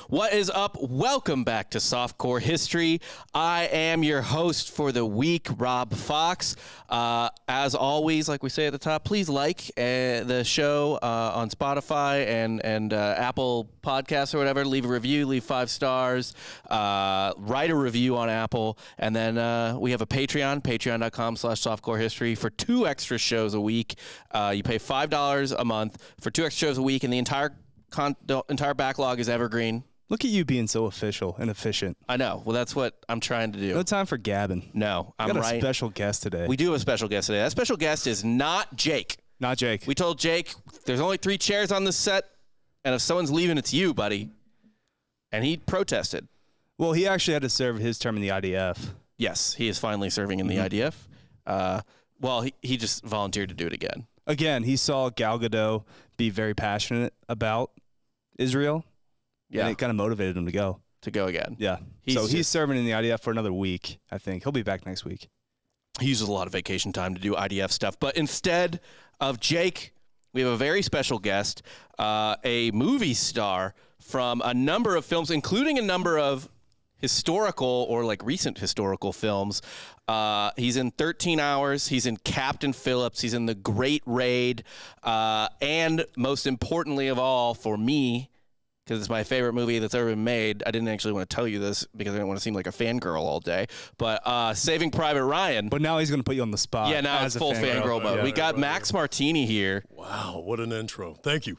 What is up? Welcome back to Softcore History. I am your host for the week, Rob Fox. As always, like we say at the top, please like the show on Spotify and Apple Podcasts or whatever. Leave a review, leave 5 stars, write a review on Apple, and then we have a Patreon, patreon.com/softcorehistory for 2 extra shows a week. You pay $5 a month for 2 extra shows a week, and the entire backlog is evergreen. Look at you being so official and efficient. I know. Well, that's what I'm trying to do. No time for gabbing. No, I'm right. We got a special guest today. We do have a special guest today. That special guest is not Jake. Not Jake. We told Jake there's only 3 chairs on this set, and if someone's leaving, it's you, buddy. And he protested. Well, he actually had to serve his term in the IDF. Yes, he is finally serving in the IDF. Well, he just volunteered to do it again. Again, he saw Gal Gadot be very passionate about Israel. Yeah. And it kind of motivated him to go. To go again. Yeah. He's serving in the IDF for another week, I think. He'll be back next week. He uses a lot of vacation time to do IDF stuff. But instead of Jake, we have a very special guest, a movie star from a number of films, including a number of historical or like recent historical films. He's in 13 Hours. He's in Captain Phillips. He's in The Great Raid. And most importantly of all, for me, because it's my favorite movie that's ever been made. I didn't actually want to tell you this because I didn't want to seem like a fangirl all day. But Saving Private Ryan. But now he's going to put you on the spot. Yeah, now it's full fangirl mode. We got Max Martini here. Wow, what an intro. Thank you.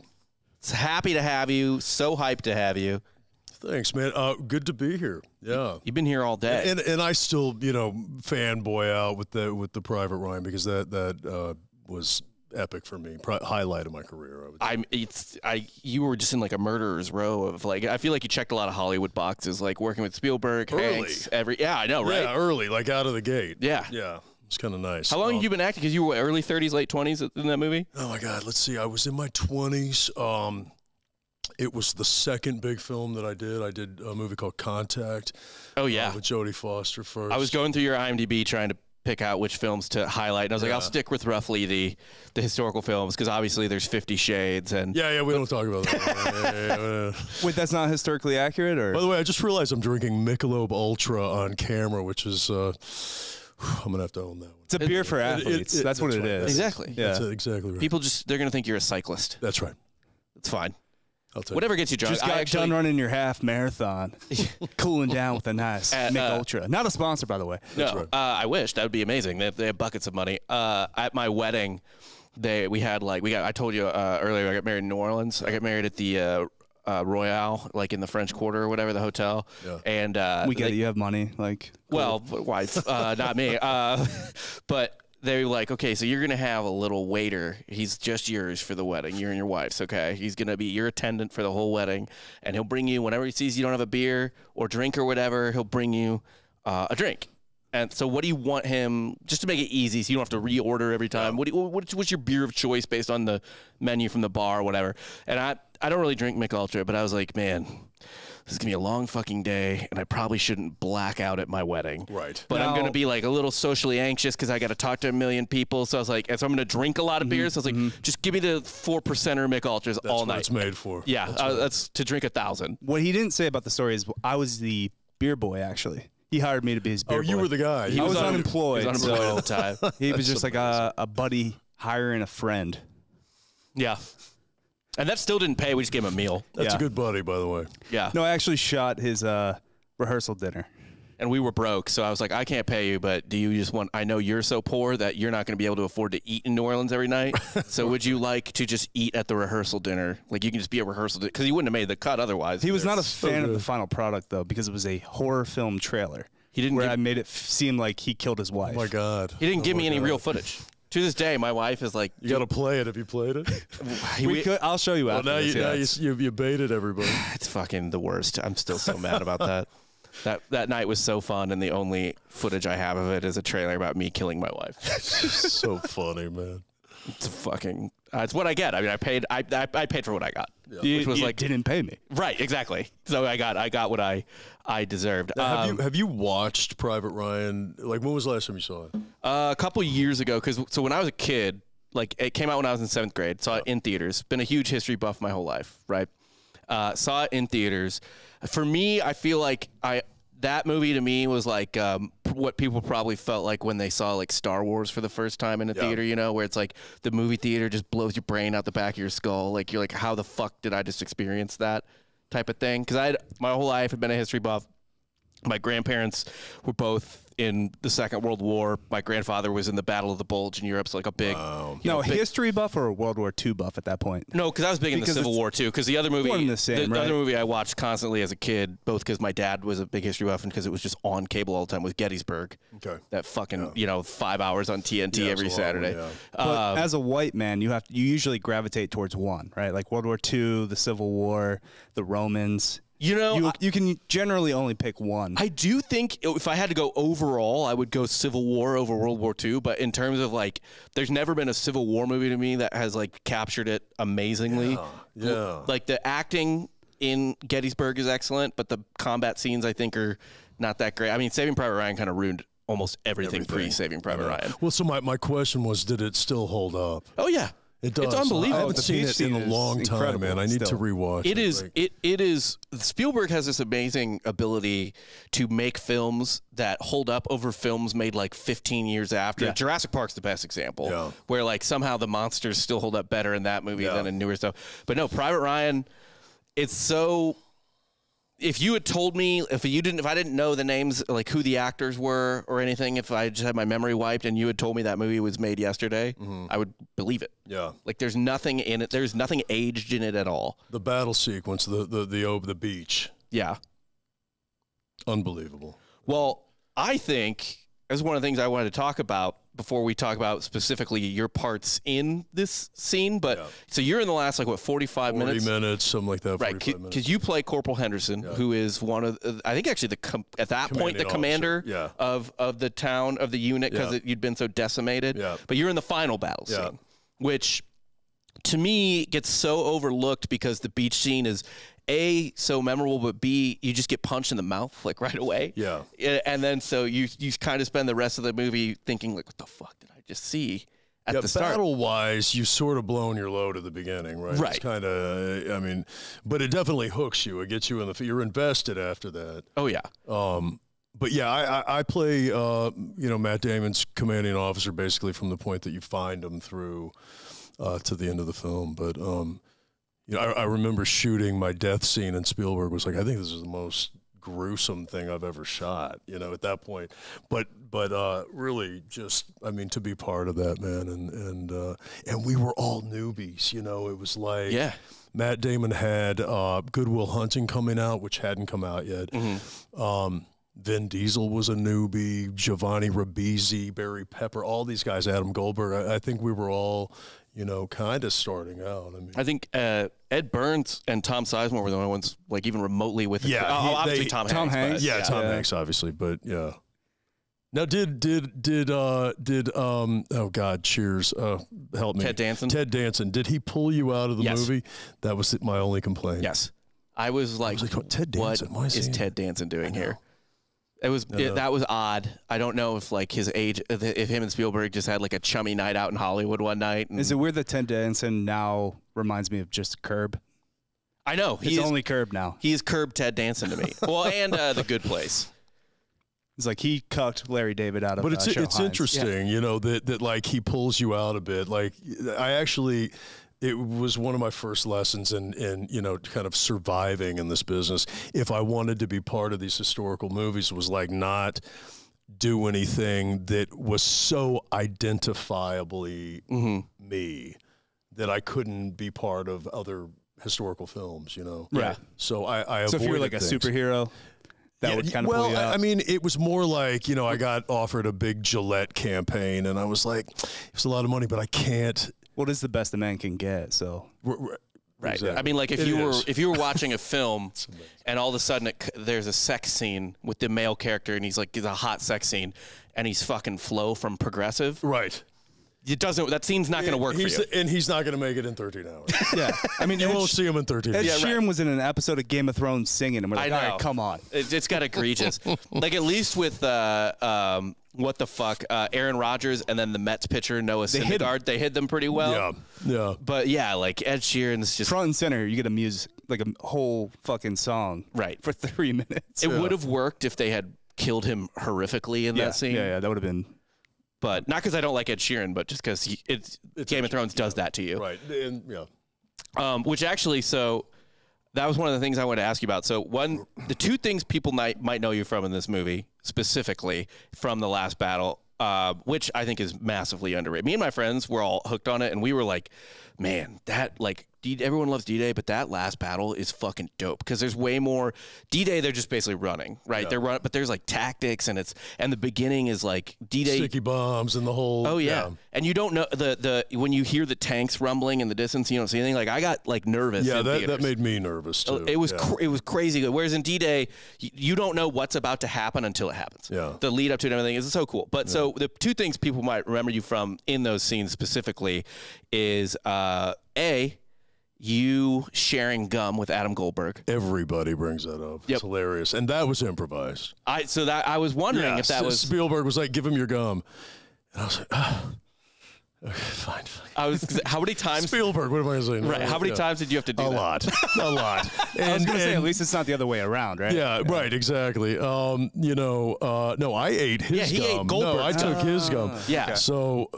It's happy to have you. So hyped to have you. Thanks, man. Good to be here. Yeah, you've been here all day, and I still, fanboy out with the Private Ryan because that was epic for me. Highlight of my career. You were just in like a murderer's row of like. I feel like you checked a lot of Hollywood boxes, like working with Spielberg, Hanks, yeah, I know, right? Yeah, early, like out of the gate. Yeah, yeah. It's kind of nice. How long have you been acting? Because you were early 30s, late 20s in that movie. Oh my God, let's see. I was in my 20s. It was the second big film that I did. I did a movie called Contact. Oh, yeah. With Jodie Foster first. I was going through your IMDb trying to pick out which films to highlight. And I was like, I'll stick with roughly the historical films because obviously there's 50 Shades. And yeah, we don't talk about that. Wait, that's not historically accurate? Or? By the way, I just realized I'm drinking Michelob Ultra on camera, which is... I'm going to have to own that one. It's a beer for athletes. That's what it is. Exactly. Yeah. That's exactly right. People they're going to think you're a cyclist. That's right. It's fine. I'll Whatever gets you drunk. Just got done running your half marathon, cooling down with a nice Mick Ultra. Not a sponsor, by the way. No, right. I wish. That would be amazing. They have buckets of money. At my wedding, I told you earlier, I got married in New Orleans. I got married at the Royale, like in the French Quarter or whatever, the hotel. Yeah. And we get it. You have money, like. Well, wife, not me. But they were like, okay, so you're going to have a little waiter. He's just yours for the wedding. You're and your wife's, okay? He's going to be your attendant for the whole wedding, and he'll bring you, whenever he sees you don't have a beer or drink or whatever, he'll bring you a drink. And so what do you want him, just to make it easy so you don't have to reorder every time, what's your beer of choice based on the menu from the bar or whatever? And I don't really drink Mick Ultra, but I was like, man, this is going to be a long fucking day, and I probably shouldn't black out at my wedding. Right. But I'm going to be like a little socially anxious because I got to talk to a million people. So I was like, and so I'm going to drink a lot of beers. So I was like, just give me the 4%er Mick Ultras all night. That's what it's made for. Yeah, that's to drink 1,000. What he didn't say about the story is I was the beer boy, actually. He hired me to be his beer boy. Oh, you were the guy. I was unemployed. He was unemployed at the time. He was just like a buddy hiring a friend. Yeah. And that still didn't pay. We just gave him a meal. That's a good buddy, by the way. Yeah. No, I actually shot his rehearsal dinner. And we were broke, so I was like, I can't pay you, but do you just want, I know you're so poor that you're not going to be able to afford to eat in New Orleans every night, so would you like to just eat at the rehearsal dinner? Like, you can just be a rehearsal dinner, because he wouldn't have made the cut otherwise. He was not a fan of the final product, though, because it was a horror film trailer. He didn't where I made it seem like he killed his wife. Oh, my God. He didn't give me any real footage. To this day, my wife is like, you got to play it. Have you played it? I'll show you after. Well, now you baited everybody. It's fucking the worst. I'm still so mad about that. That night was so fun, and the only footage I have of it is a trailer about me killing my wife. So funny, man. It's fucking. It's what I get. I mean, I paid for what I got. Yeah. Which was like didn't pay me. Right. Exactly. So I got what I deserved. Have you watched Private Ryan? Like, when was the last time you saw it? A couple years ago. So when I was a kid, like it came out when I was in 7th grade. Saw it in theaters. Been a huge history buff my whole life. Right. Saw it in theaters. For me, I feel like that movie to me was like what people probably felt like when they saw like Star Wars for the first time in a theater, you know, where it's like the movie theater just blows your brain out the back of your skull. Like you're like, how the fuck did I just experience that type of thing? Because my whole life had been a history buff. My grandparents were both in the Second World War. My grandfather was in the Battle of the Bulge in Europe, so like a big... history buff or a World War II buff at that point? No, because I was big in the Civil War, too, because the other movie... the other movie I watched constantly as a kid, both because my dad was a big history buff and because it was just on cable all the time, was Gettysburg. Okay. That fucking, 5 hours on TNT every Saturday. But as a white man, you usually gravitate towards one, right? Like World War II, the Civil War, the Romans... You know, you can generally only pick one. I do think if I had to go overall, I would go Civil War over World War II. But in terms of like, there's never been a Civil War movie to me that has like captured it amazingly. Yeah. Like the acting in Gettysburg is excellent, but the combat scenes I think are not that great. I mean, Saving Private Ryan kind of ruined almost everything pre-Saving Private Ryan. Well, so my question was, did it still hold up? Oh yeah. It does. It's unbelievable. I haven't seen it in a long time, man. I need to rewatch it. It is. Spielberg has this amazing ability to make films that hold up over films made like 15 years after. Jurassic Park's the best example, where like somehow the monsters still hold up better in that movie than in newer stuff. But no, Private Ryan, it's so... If you had told me, if I didn't know the names, like who the actors were or anything, if I just had my memory wiped and you had told me that movie was made yesterday, I would believe it. Yeah. Like there's nothing in it. There's nothing aged in it at all. The battle sequence, the beach. Yeah. Unbelievable. Well, I think that's one of the things I wanted to talk about before we talk about specifically your parts in this scene. But so you're in the last, like, what, 45 minutes? 40 minutes, something like that. Right, because you play Corporal Henderson, who is one of, I think actually at that point, the commander of the town, of the unit, because you'd been so decimated. Yeah. But you're in the final battle scene, which to me gets so overlooked because the beach scene is A, so memorable, but B, you just get punched in the mouth like right away. Yeah. And then so you kind of spend the rest of the movie thinking like, what the fuck did I just see at the start? Battle-wise, you sort of blown your load at the beginning, right? Right. It's kind of, I mean, but it definitely hooks you. It gets you in the, you're invested after that. Oh, yeah. But yeah, I play, Matt Damon's commanding officer basically from the point that you find him through to the end of the film. But, I remember shooting my death scene, and Spielberg was like, I think this is the most gruesome thing I've ever shot, at that point. But really just, I mean, to be part of that, man. And we were all newbies, it was like, Matt Damon had Good Will Hunting coming out, which hadn't come out yet. Mm-hmm. Vin Diesel was a newbie, Giovanni Ribisi, Barry Pepper, all these guys, Adam Goldberg. I think we were all, kind of starting out. I think Ed Burns and Tom Sizemore were the only ones, like, even remotely with it. Obviously Tom Hanks. Tom Hanks, obviously, but yeah. Now, oh God, cheers, help me. Ted Danson. Ted Danson. Did he pull you out of the movie? That was my only complaint. Yes. I was like Ted Danson, what is Ted Danson doing here? That was odd. I don't know if like his age, if him and Spielberg just had like a chummy night out in Hollywood one night. Is it weird that Ted Danson now reminds me of just Curb? I know. He's only Curb now. He is Curb Ted Danson to me. Well, and The Good Place. It's like he cucked Larry David out of. But it's interesting, that like he pulls you out a bit. Like it was one of my first lessons in kind of surviving in this business. If I wanted to be part of these historical movies, was like not do anything that was so identifiably me that I couldn't be part of other historical films, Right. So I avoided So if you're like things. a superhero, that would kind of pull you out. I mean, it was more like, I got offered a big Gillette campaign, and I was like, it's a lot of money, but I can't. What is the best a man can get? So right. Exactly. I mean, like if you were watching a film and all of a sudden there's a sex scene with the male character and he's a hot sex scene and he's fucking Flo from Progressive. Right. That scene's not going to work for you. And he's not going to make it in 13 hours. Yeah. I mean, you won't see him in 13 hours. Ed Sheeran was in an episode of Game of Thrones singing, and we're like, all right, come on. It's got egregious. Like, at least with what the fuck, Aaron Rodgers and then the Mets pitcher Noah Syndergaard, they hid them pretty well. Yeah. But yeah, like Ed Sheeran's just front and center. You get a like a whole fucking song, right, for 3 minutes. It would have worked if they had killed him horrifically in that scene. Yeah, that would have been. But not because I don't like Ed Sheeran, but just because it's Game of Thrones does that to you, right? And yeah, which actually, so that was one of the things I wanted to ask you about. So the two things people might know you from in this movie, specifically from the last battle, which I think is massively underrated. Me and my friends were all hooked on it, and we were like, man, that like everyone loves D-Day, but that last battle is fucking dope because there's way more. D-Day, they're just basically running, right? They're running, but there's like tactics, and the beginning is like D-Day, sticky bombs and the whole. Oh yeah, and you don't know the when you hear the tanks rumbling in the distance, you don't see anything. Like I got like nervous. Yeah, that made me nervous too. It was it was crazy good. Whereas in D-Day, you don't know what's about to happen until it happens. Yeah, the lead up to it and everything is so cool. But so the two things people might remember you from in those scenes specifically is you sharing gum with Adam Goldberg. Everybody brings that up. It's hilarious, and that was improvised. I was wondering if that was Spielberg was like, "Give him your gum," and I was like, okay, fine. How many times Spielberg? What am I saying? Right. How many times did you have to do that? A lot. And, I was going to say, at least it's not the other way around, right? Yeah, right, exactly. No, I ate his gum. He ate Goldberg. No, I took his gum. Yeah. Okay. So,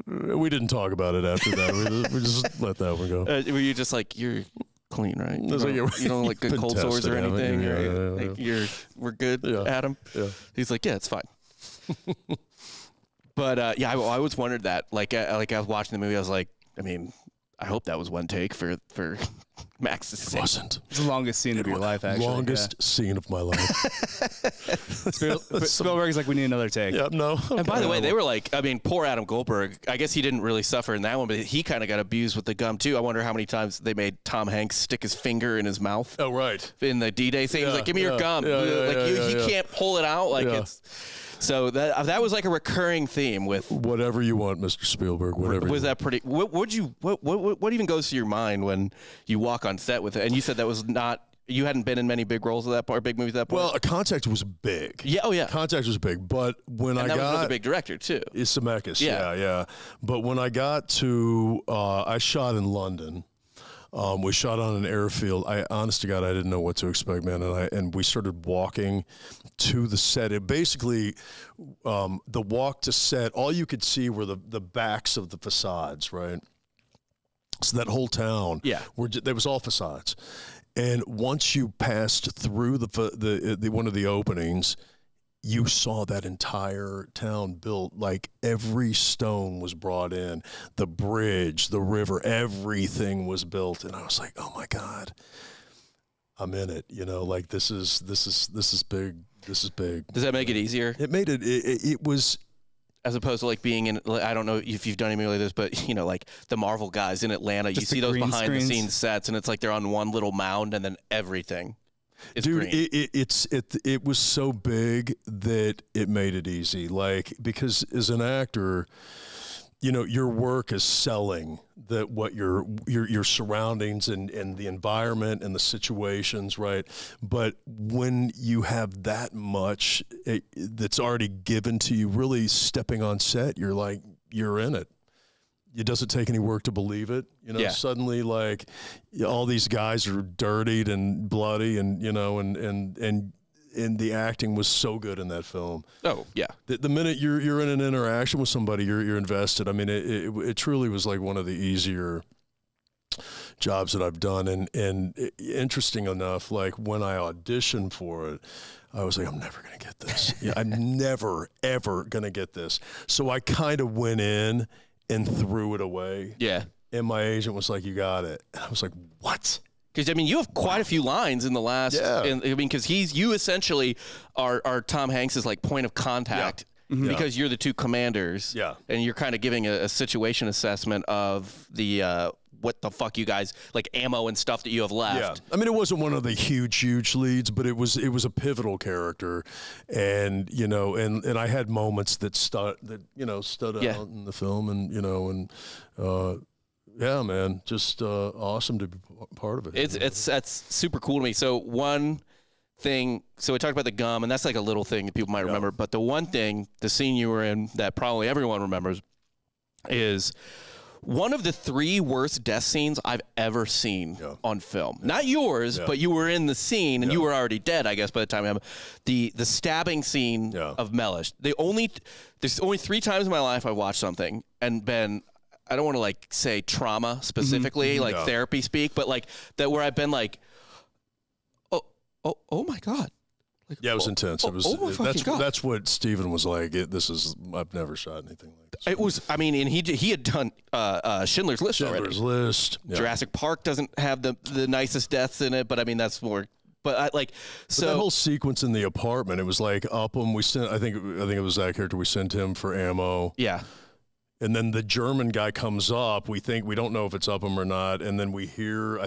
we didn't talk about it after that. We just let that one go. Were you just like, you're clean, right? You don't like good cold sores or anything? We're good, Adam? Yeah. He's like, yeah, it's fine. But, I always wondered that. Like I was watching the movie, I was like, I mean, I hope that was one take for Max's sake. It wasn't. It's the longest scene of your life, actually. Longest scene of my life. Spielberg's like, we need another take. Yep, no. Okay. And by the way, they were like, I mean, poor Adam Goldberg. I guess he didn't really suffer in that one, but he kind of got abused with the gum, too. I wonder how many times they made Tom Hanks stick his finger in his mouth. Oh, right. In the D-Day thing. He was like, give me your gum. He can't pull it out. Like it's... So that was like a recurring theme with whatever you want, Mr. Spielberg. Whatever. Was that pretty? What even goes through your mind when you walk on set with it? And you said that was not. You hadn't been in many big roles at that point, or big movies at that point. Well, Contact was big. Yeah. Oh yeah. Contact was big, but when that was with a big director too. Zemeckis. Yeah. But when I got to, I shot in London. We shot on an airfield. Honest to God, I didn't know what to expect, man. And we started walking to the set. It basically, the walk to set, all you could see were the backs of the facades, right? So that whole town, there was all facades. And once you passed through the one of the openings, you saw that entire town built, like every stone was brought in, the bridge, the river, everything was built. And I was like, oh my God, I'm in it. Like this is big. This is big. Does that make it easier? It made it was. As opposed to like being in, I don't know if you've done anything like this, but like the Marvel guys in Atlanta, you see those behind the scenes sets and it's like they're on one little mound and then everything. Dude, it was so big that it made it easy. Like, because as an actor, your work is selling what your surroundings and the environment and the situations, right? But when you have that much that's already given to you, really stepping on set, you're like, you're in it. It doesn't take any work to believe it. Suddenly, like, all these guys are dirtied and bloody, and and the acting was so good in that film. Oh yeah. The minute you're in an interaction with somebody, you're invested. I mean, it truly was like one of the easier jobs that I've done. And interesting enough, like when I auditioned for it, I was like, I'm never gonna get this. I'm never ever gonna get this. So I kind of went in and threw it away. Yeah. And my agent was like, you got it. And I was like, what? Because, I mean, you have quite a few lines in the last, because you essentially are Tom Hanks' like point of contact because you're the two commanders. Yeah. And you're kind of giving a situation assessment of the, what the fuck you guys, like ammo and stuff that you have left. Yeah. I mean, it wasn't one of the huge leads, but it was a pivotal character. And, and I had moments that stood out in the film and, yeah, man, just awesome to be part of it. That's super cool to me. So one thing, so we talked about the gum, and that's like a little thing that people might remember. But the one thing, the scene you were in that probably everyone remembers, is one of the 3 worst death scenes I've ever seen on film. Not yours, but you were in the scene, and you were already dead, I guess, by the time the stabbing scene of Mellish. There's only 3 times in my life I've watched something and been, I don't want to like say trauma specifically, like therapy speak, but like that where I've been like, oh my God. Like, it was intense. It was. That's what Steven was like. I've never shot anything like this. It was. I mean, and he had done Schindler's List already. Schindler's List. Yeah. Jurassic Park doesn't have the nicest deaths in it, but I mean that's more. But that whole sequence in the apartment, it was like Upham. We sent. I think it was that character. We sent him for ammo. Yeah. And then the German guy comes up. We don't know if it's Upham or not. And then we hear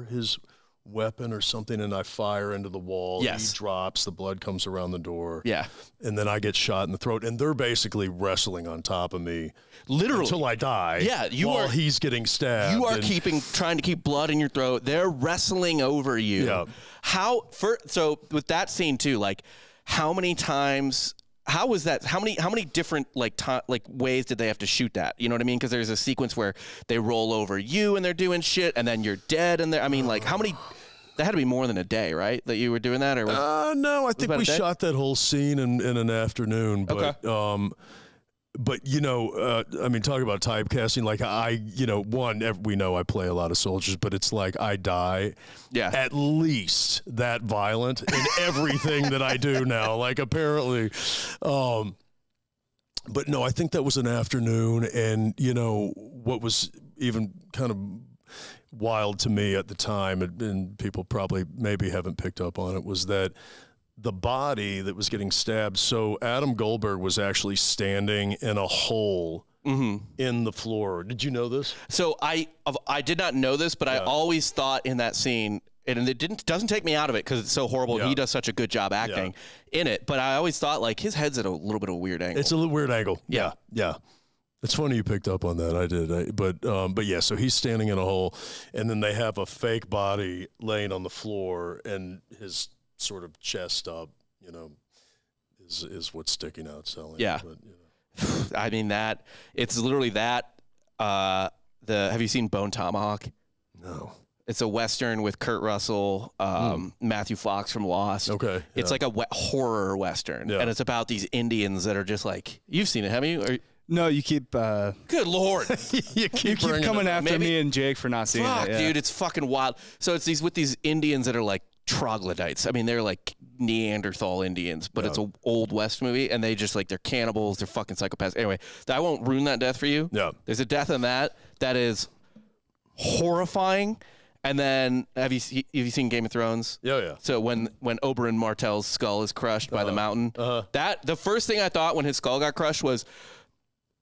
his weapon or something, and I fire into the wall. Yes. He drops, the blood comes around the door. Yeah. And then I get shot in the throat, and they're basically wrestling on top of me. Literally. Until I die. Yeah, he's getting stabbed. You are trying to keep blood in your throat. They're wrestling over you. Yeah. So with that scene too, like how many times how was that? How many different ways did they have to shoot that? You know what I mean? Because there's a sequence where they roll over you and they're doing shit, and then you're dead. And I mean, like, how many? That had to be more than a day, right? That you were doing that, or no? I think we shot that whole scene in an afternoon. But but I mean, talk about typecasting. Like we know I play a lot of soldiers, but it's like I die at least that violent in everything that I do now. Like apparently, but no, I think that was an afternoon, and what was even kind of wild to me at the time, and people probably maybe haven't picked up on it, was that the body that was getting stabbed. So Adam Goldberg was actually standing in a hole in the floor. Did you know this? So I did not know this, but I always thought in that scene, and it doesn't take me out of it because it's so horrible. Yeah. He does such a good job acting in it. But I always thought like his head's at a little bit of a weird angle. It's a little weird angle. Yeah. It's funny you picked up on that. I did. But yeah, so he's standing in a hole, and then they have a fake body laying on the floor, and his sort of chest up, is what's sticking out selling. Yeah. But, I mean, it's literally that. Have you seen Bone Tomahawk? No. It's a Western with Kurt Russell, Matthew Fox from Lost. Okay. It's like a horror Western, and it's about these Indians that are just like, you've seen it, haven't you? No, you keep. Good Lord. you keep coming after me and Jake for not seeing it. Yeah. Dude, it's fucking wild. So it's these Indians that are like troglodytes. I mean, they're like Neanderthal Indians, but it's an old West movie, and they just like, they're cannibals, they're fucking psychopaths. Anyway, I won't ruin that death for you. Yeah. There's a death in that is horrifying. And then have you seen Game of Thrones? Yeah. So when Oberyn Martell's skull is crushed by the mountain, the first thing I thought when his skull got crushed was,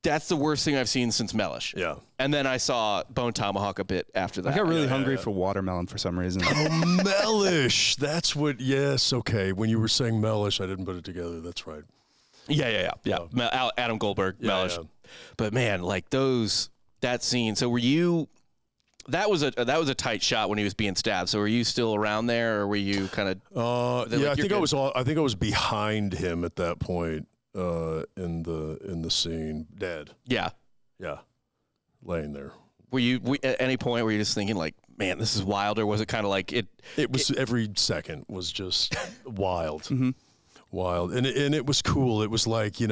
that's the worst thing I've seen since Mellish. Yeah. And then I saw Bone Tomahawk a bit after that. I got really hungry for watermelon for some reason. Oh, Mellish. That's what, yes, okay. When you were saying Mellish, I didn't put it together. That's right. Yeah. Adam Goldberg, Mellish. Yeah. But man, like that scene. So were you, that was a tight shot when he was being stabbed. So were you still around there, or were you kind of? I think I was behind him at that point. In the scene, dead. Yeah, laying there. Were you at any point were you just thinking like, man, this is wild, or was it kind of like it? It was every second was just wild, wild, and it was cool. It was like it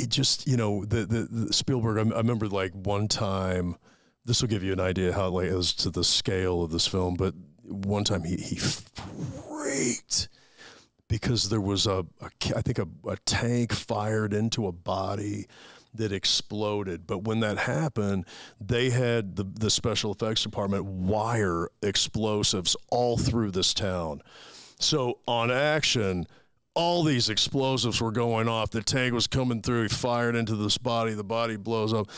just the Spielberg. I remember like one time. This will give you an idea how like it was to the scale of this film, but one time he freaked. Because there was I think a tank fired into a body that exploded. But when that happened, they had the special effects department wire explosives all through this town. So on action, all these explosives were going off. The tank was coming through. He fired into this body. The body blows up.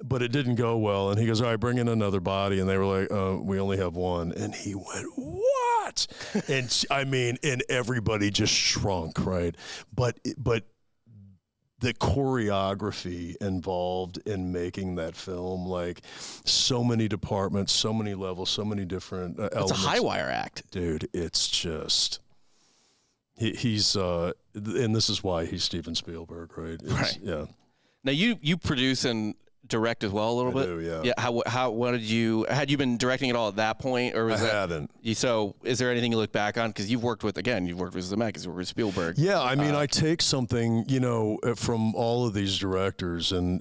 But it didn't go well. And he goes, all right, bring in another body. And they were like, we only have one. And he went, what? And I mean, and everybody just shrunk, right? But the choreography involved in making that film, like so many departments, so many levels, so many different elements. It's a high wire act. Dude, it's just... He's and this is why he's Steven Spielberg, right? Right. Yeah. Now you produce and direct as well a little bit. do, yeah. Yeah. Had you been directing it all at that point, or was hadn't. So is there anything you look back on? Because you've worked with Zemeckis, you've worked with Spielberg. Yeah, I mean, I take something, from all of these directors and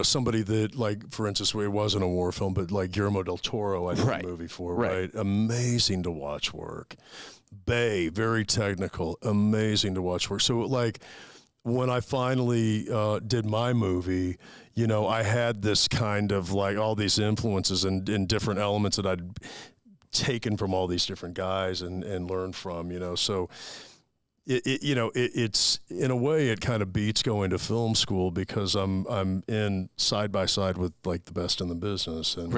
somebody that, like, for instance, it wasn't a war film, but like Guillermo del Toro, I did a movie for, right? Amazing to watch work. Bay, very technical, amazing to watch work. So, like, when I finally did my movie, I had this kind of like all these influences and different elements that I'd taken from all these different guys and learned from, So it's in a way it kind of beats going to film school because I'm in side by side with like the best in the business and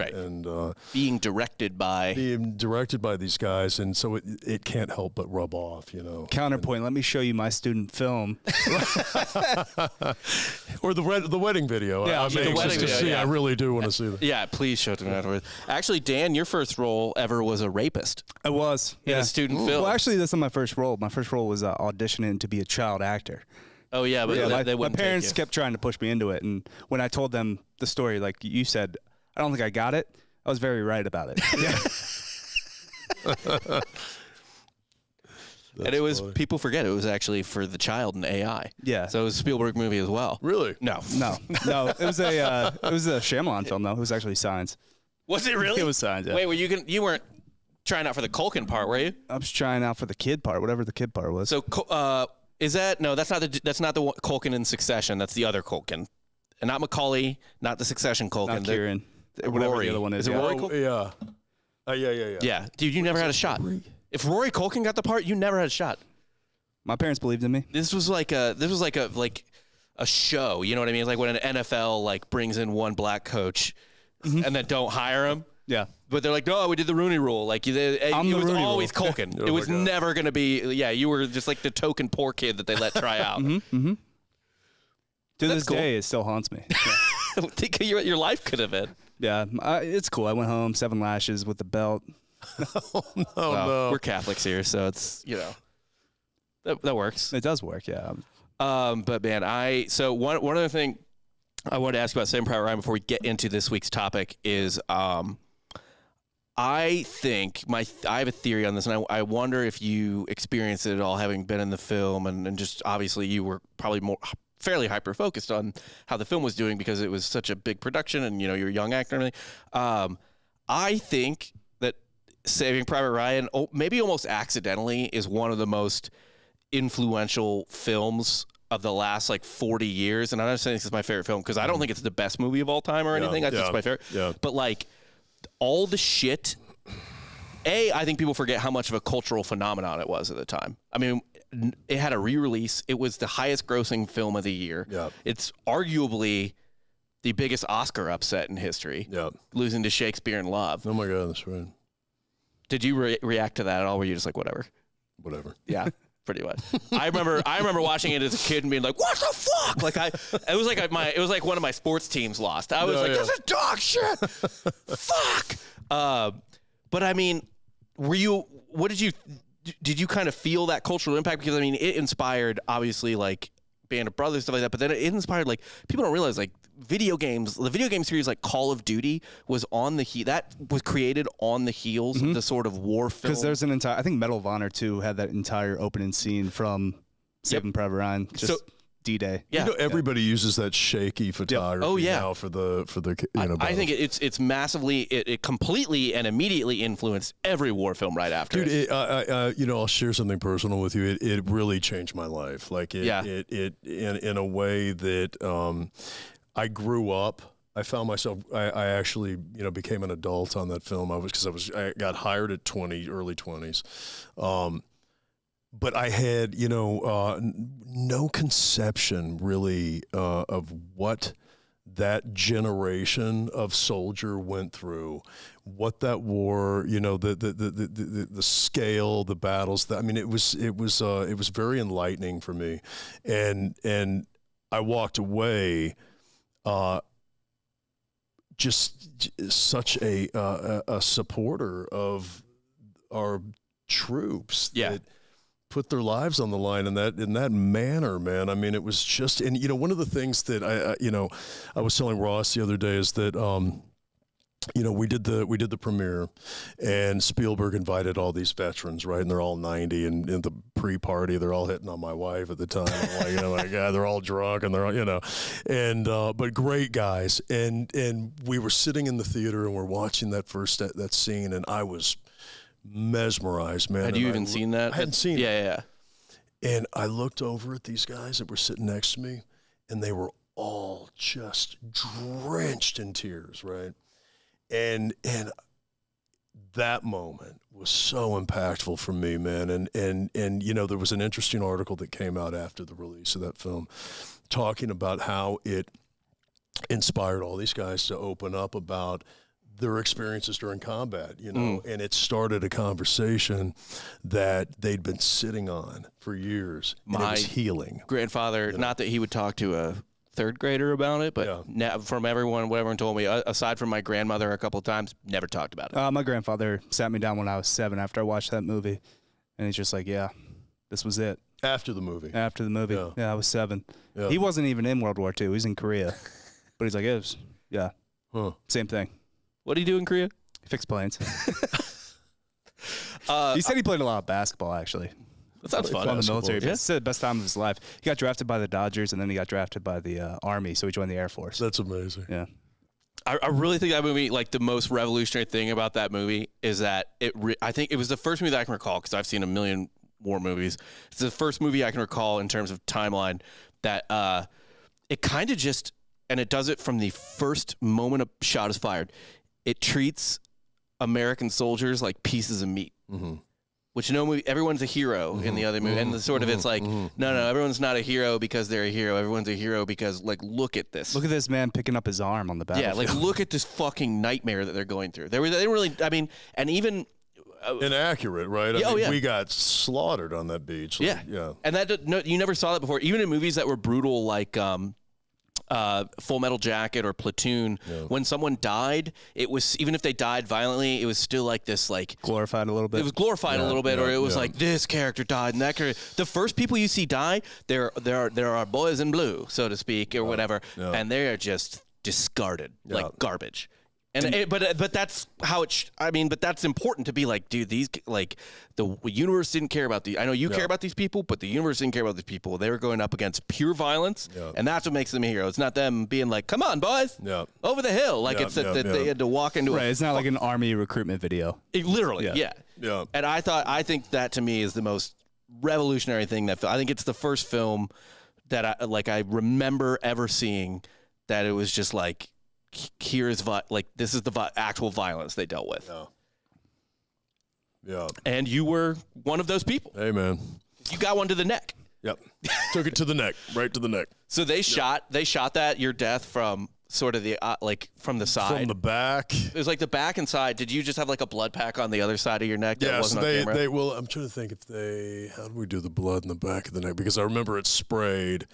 being directed by these guys, and so it can't help but rub off, Counterpoint, let me show you my student film. Or the wedding video. Yeah, I'm anxious to see. I really do want to see that. Yeah, please show it to me afterwards. Actually, Dan, your first role ever was a rapist. I was. In a student film. Well, actually, that's not my first role. My first role was auditioning to be a child actor. Oh, yeah, but my parents kept trying to push me into it. And when I told them the story, like you said, I don't think I got it. I was very right about it. And it was, people forget, it was actually for the child and AI. Yeah. So it was a Spielberg movie as well. Really? No. It was a Shyamalan film, though. It was actually science. Was it really? It was science, yeah. Wait, you weren't trying out for the Culkin part, were you? I was trying out for the kid part, whatever the kid part was. So, is that, no, that's not the Culkin in Succession. That's the other Culkin. And not Macaulay, not the Succession Culkin. Not Kieran. Whatever Rory. the other one is. Is it Rory Culkin? Yeah. Yeah. Yeah. Dude, you never had a shot. If Rory Culkin got the part, you never had a shot. My parents believed in me. This was like a show, you know what I mean? It's like when an NFL like brings in one black coach and then don't hire him. Yeah. But they're like, no, we did the Rooney Rule. Like, it was always Culkin. It was never going to be, you were just like the token poor kid that they let try out. To this day, it still haunts me. I think your life could have been. Yeah, it's cool. I went home, 7 lashes with the belt. No. We're Catholics here, so it's, that works. It does work, yeah. But man, so one other thing I wanted to ask you about Saving Private Ryan before we get into this week's topic is, I think I have a theory on this, and I wonder if you experienced it at all, having been in the film, and just obviously you were probably fairly hyper focused on how the film was doing because it was such a big production, and you're a young actor and everything. I think that Saving Private Ryan, maybe almost accidentally, is one of the most influential films of the last 40 years. And I'm not saying this is my favorite film because I don't think it's the best movie of all time or anything. That's just my favorite. Yeah. But all the shit, I think people forget how much of a cultural phenomenon it was at the time. I mean, it had a re-release. It was the highest grossing film of the year. Yeah. It's arguably the biggest Oscar upset in history. Yeah. Losing to Shakespeare in Love. Oh my God, that's right. Did you react to that at all? Were you just like, whatever? Whatever. Yeah. Pretty much. I remember watching it as a kid and being like, "What the fuck?" It was like one of my sports teams lost. I was "This is dog shit." Fuck. But I mean, did you kind of feel that cultural impact? Because I mean, it inspired obviously Band of Brothers, stuff like that. But then it inspired people don't realize video games. The video game series Call of Duty was created on the heels of the sort of war film. Because there's an entire, I think Medal of Honor 2 had that entire opening scene from Saving Private Ryan. D-Day. Yeah. Everybody uses that shaky photography now for the I think it's massively, it completely and immediately influenced every war film right after. Dude, I'll share something personal with you. It really changed my life. It in a way that I grew up. I found myself. I actually became an adult on that film. I got hired at early 20s. But I had, no conception really of what that generation of soldier went through, what that war, the scale, the battles. It was very enlightening for me, and I walked away, just such a supporter of our troops. Yeah. put their lives on the line in that manner, man. I mean, it was just, and one of the things that I was telling Ross the other day is that we did the premiere, and Spielberg invited all these veterans, right? And they're all 90, and in the pre-party, they're all hitting on my wife at the time. I'm like, oh my God, they're all drunk, and they're all, but great guys. And we were sitting in the theater, and we're watching that scene, and I was mesmerized, man. Had you even seen that? I hadn't seen it. Yeah. And I looked over at these guys that were sitting next to me, and they were all just drenched in tears, right? And that moment was so impactful for me, man. And there was an interesting article that came out after the release of that film talking about how it inspired all these guys to open up about their experiences during combat, and it started a conversation that they'd been sitting on for years. And it was healing. Grandfather, not that he would talk to a third grader about it, but from what everyone told me, aside from my grandmother a couple of times, never talked about it. My grandfather sat me down when I was 7 after I watched that movie, and he's just like, yeah, this was it. After the movie? After the movie. Yeah, I was 7. Yeah. He wasn't even in World War II. He was in Korea. But he's like, it was, same thing. What did he do in Korea? He fixed planes. He said he played a lot of basketball, actually. That sounds fun. On the military. He said the best time of his life. He got drafted by the Dodgers, and then he got drafted by the Army, so he joined the Air Force. That's amazing. Yeah. I really think that movie, like the most revolutionary thing about that movie is that I think it was the first movie that I can recall, because I've seen a million war movies. It's the first movie I can recall in terms of timeline that it kind of just, and it does it from the first moment a shot is fired. It treats American soldiers like pieces of meat. Mm-hmm. Which everyone's a hero in the other movie, and it's like, no, everyone's not a hero because they're a hero. Everyone's a hero because, like, look at this. Look at this man picking up his arm on the battlefield. Yeah, like, look at this fucking nightmare that they're going through. They didn't really, I mean, and even inaccurate, right? I mean, we got slaughtered on that beach. Yeah, and you never saw that before. Even in movies that were brutal, like Full Metal Jacket or Platoon, when someone died, it was, even if they died violently, it was still like this, like glorified a little bit. It was glorified a little bit, or it was like this character died and that character. The first people you see die, there are boys in blue, so to speak, or whatever, and they are just discarded like garbage. And but that's how it. But that's important to be like, dude. These, like, the universe didn't care about these. I know you care about these people, but the universe didn't care about these people. They were going up against pure violence, and that's what makes them a hero. It's not them being like, "Come on, boys, over the hill." Like it's that they had to walk into. Right. It's not like an army recruitment video. Literally, yeah. And I think that to me is the most revolutionary thing I think it's the first film that I remember ever seeing that it was just like, here's this is the actual violence they dealt with. Yeah. And you were one of those people. Hey, man. You got one to the neck. Yep. Took it to the neck, right to the neck. So they shot that your death from sort of the from the side, from the back. It was like the back and side. Did you just have like a blood pack on the other side of your neck? That wasn't on camera? They will. I'm trying to think how do we do the blood in the back of the neck? Because I remember it sprayed.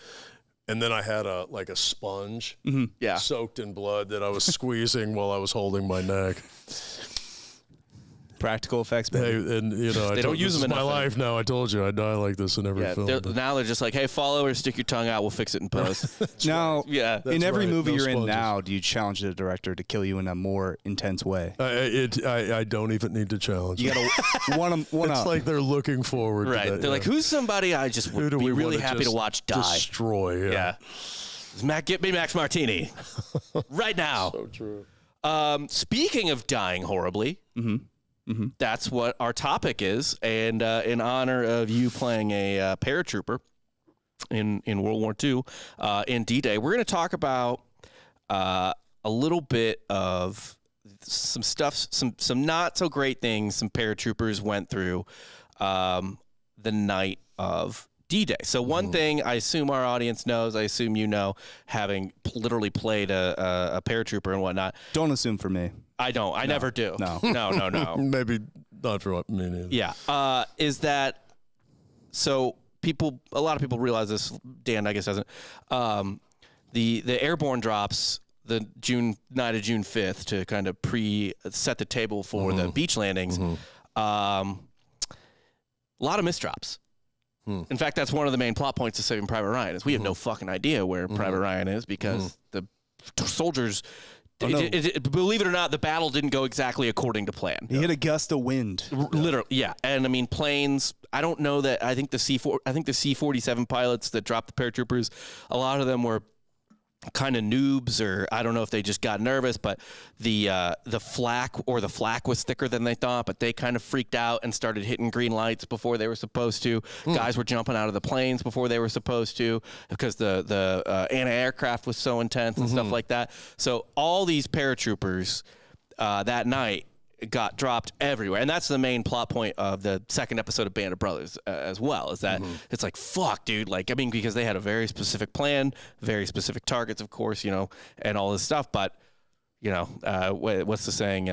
And then I had a sponge soaked in blood that I was squeezing while I was holding my neck. Practical effects, baby. Hey, and they don't use them enough. My life now. I told you I die like this in every film. Now they're just like, hey, follow or stick your tongue out. We'll fix it in post. Now, in every movie you're in now, do you challenge the director to kill you in a more intense way? I don't even need to challenge. You gotta one up. It's like they're looking forward. Right. To that, they're like, who's somebody I just would be really happy to watch die? Destroy. Yeah. Get me Max Martini right now. So true. Speaking of dying horribly. That's what our topic is, and in honor of you playing a paratrooper in World War II, in D-Day, we're going to talk about a little bit of some stuff, some not so great things some paratroopers went through the night of D-Day. So one thing I assume our audience knows, I assume you know, having literally played a paratrooper and whatnot. Don't assume for me. I don't. I never do. No. Maybe not for me neither. Yeah. Is that so? A lot of people realize this. Dan, I guess, doesn't. The airborne drops the night of June 5th to kind of set the table for the beach landings. A lot of misdrops. In fact, that's one of the main plot points of Saving Private Ryan is we have no fucking idea where Private Ryan is because the soldiers, believe it or not, the battle didn't go exactly according to plan. He hit a gust of wind. Literally, yeah. And I mean, planes, I don't know that, I think the C-47 pilots that dropped the paratroopers, a lot of them were kind of noobs, or I don't know if they just got nervous, but the flak was thicker than they thought, but they kind of freaked out and started hitting green lights before they were supposed to. Guys were jumping out of the planes before they were supposed to because the anti-aircraft was so intense and stuff like that. So all these paratroopers that night got dropped everywhere, and that's the main plot point of the second episode of Band of Brothers as well, is that it's like, fuck, dude, like, I mean, because they had a very specific plan, very specific targets, of course, you know, and all this stuff, but, you know, what's the saying,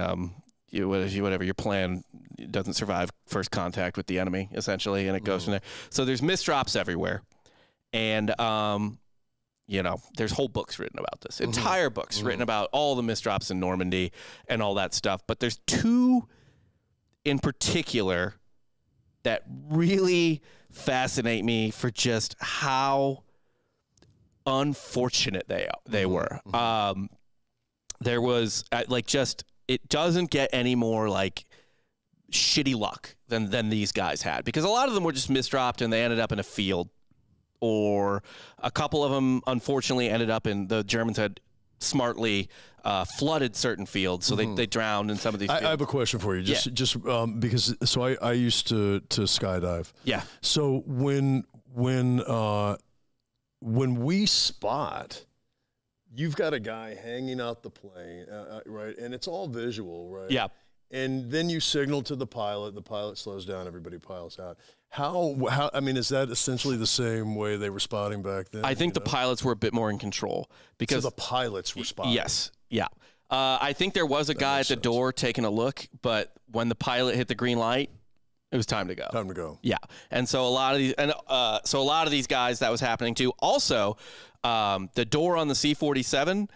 whatever your plan doesn't survive first contact with the enemy, essentially, and it goes from there. So there's misdrops everywhere, and you know, there's whole books written about this, entire books written about all the misdrops in Normandy and all that stuff. But there's two in particular that really fascinate me for just how unfortunate they were. There was like, just, it doesn't get any more like shitty luck than these guys had, because a lot of them were just misdropped and they ended up in a field, or a couple of them, unfortunately, ended up in, the Germans had smartly flooded certain fields, so they drowned in some of these fields. I have a question for you, just because, so I used to skydive. Yeah. So when we spot, you've got a guy hanging out the plane, right, and it's all visual, right? Yeah. And then you signal to the pilot slows down, everybody piles out. How, I mean, is that essentially the same way they were spotting back then? I think the pilots were a bit more in control, because so the pilots were spotting. Yes. Yeah. I think there was a guy at the door taking a look, but when the pilot hit the green light, it was time to go. Time to go. Yeah. And so a lot of these guys, that was happening too. Also, the door on the C-47,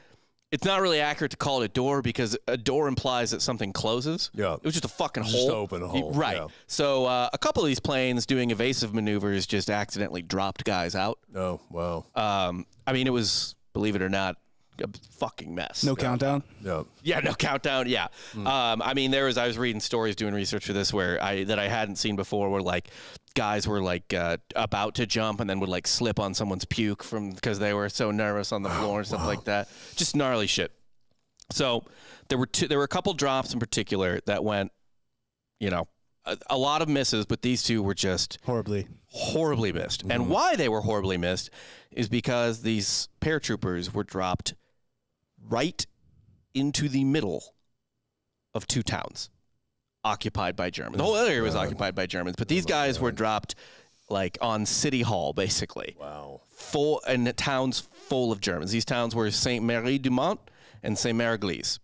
it's not really accurate to call it a door, because a door implies that something closes. Yeah. It was just a fucking hole. Just open a hole. Right. Yeah. So a couple of these planes doing evasive maneuvers just accidentally dropped guys out. Oh, wow. I mean, it was, believe it or not, a fucking mess. No countdown? Yeah. Yeah, no countdown. Yeah. I mean, I was reading stories, doing research for this, where I hadn't seen before, where like guys were like about to jump and then would like slip on someone's puke because they were so nervous on the floor and stuff like that. Just gnarly shit. So there were a couple drops in particular that went, you know, a lot of misses, but these two were just horribly missed. And why they were horribly missed is because these paratroopers were dropped right into the middle of two towns occupied by Germans. The whole other area was occupied by Germans, but these guys were dropped like on City Hall, basically. Wow. And the towns full of Germans. These towns were Saint-Méry-du-Mont and Saint-Mère-Église.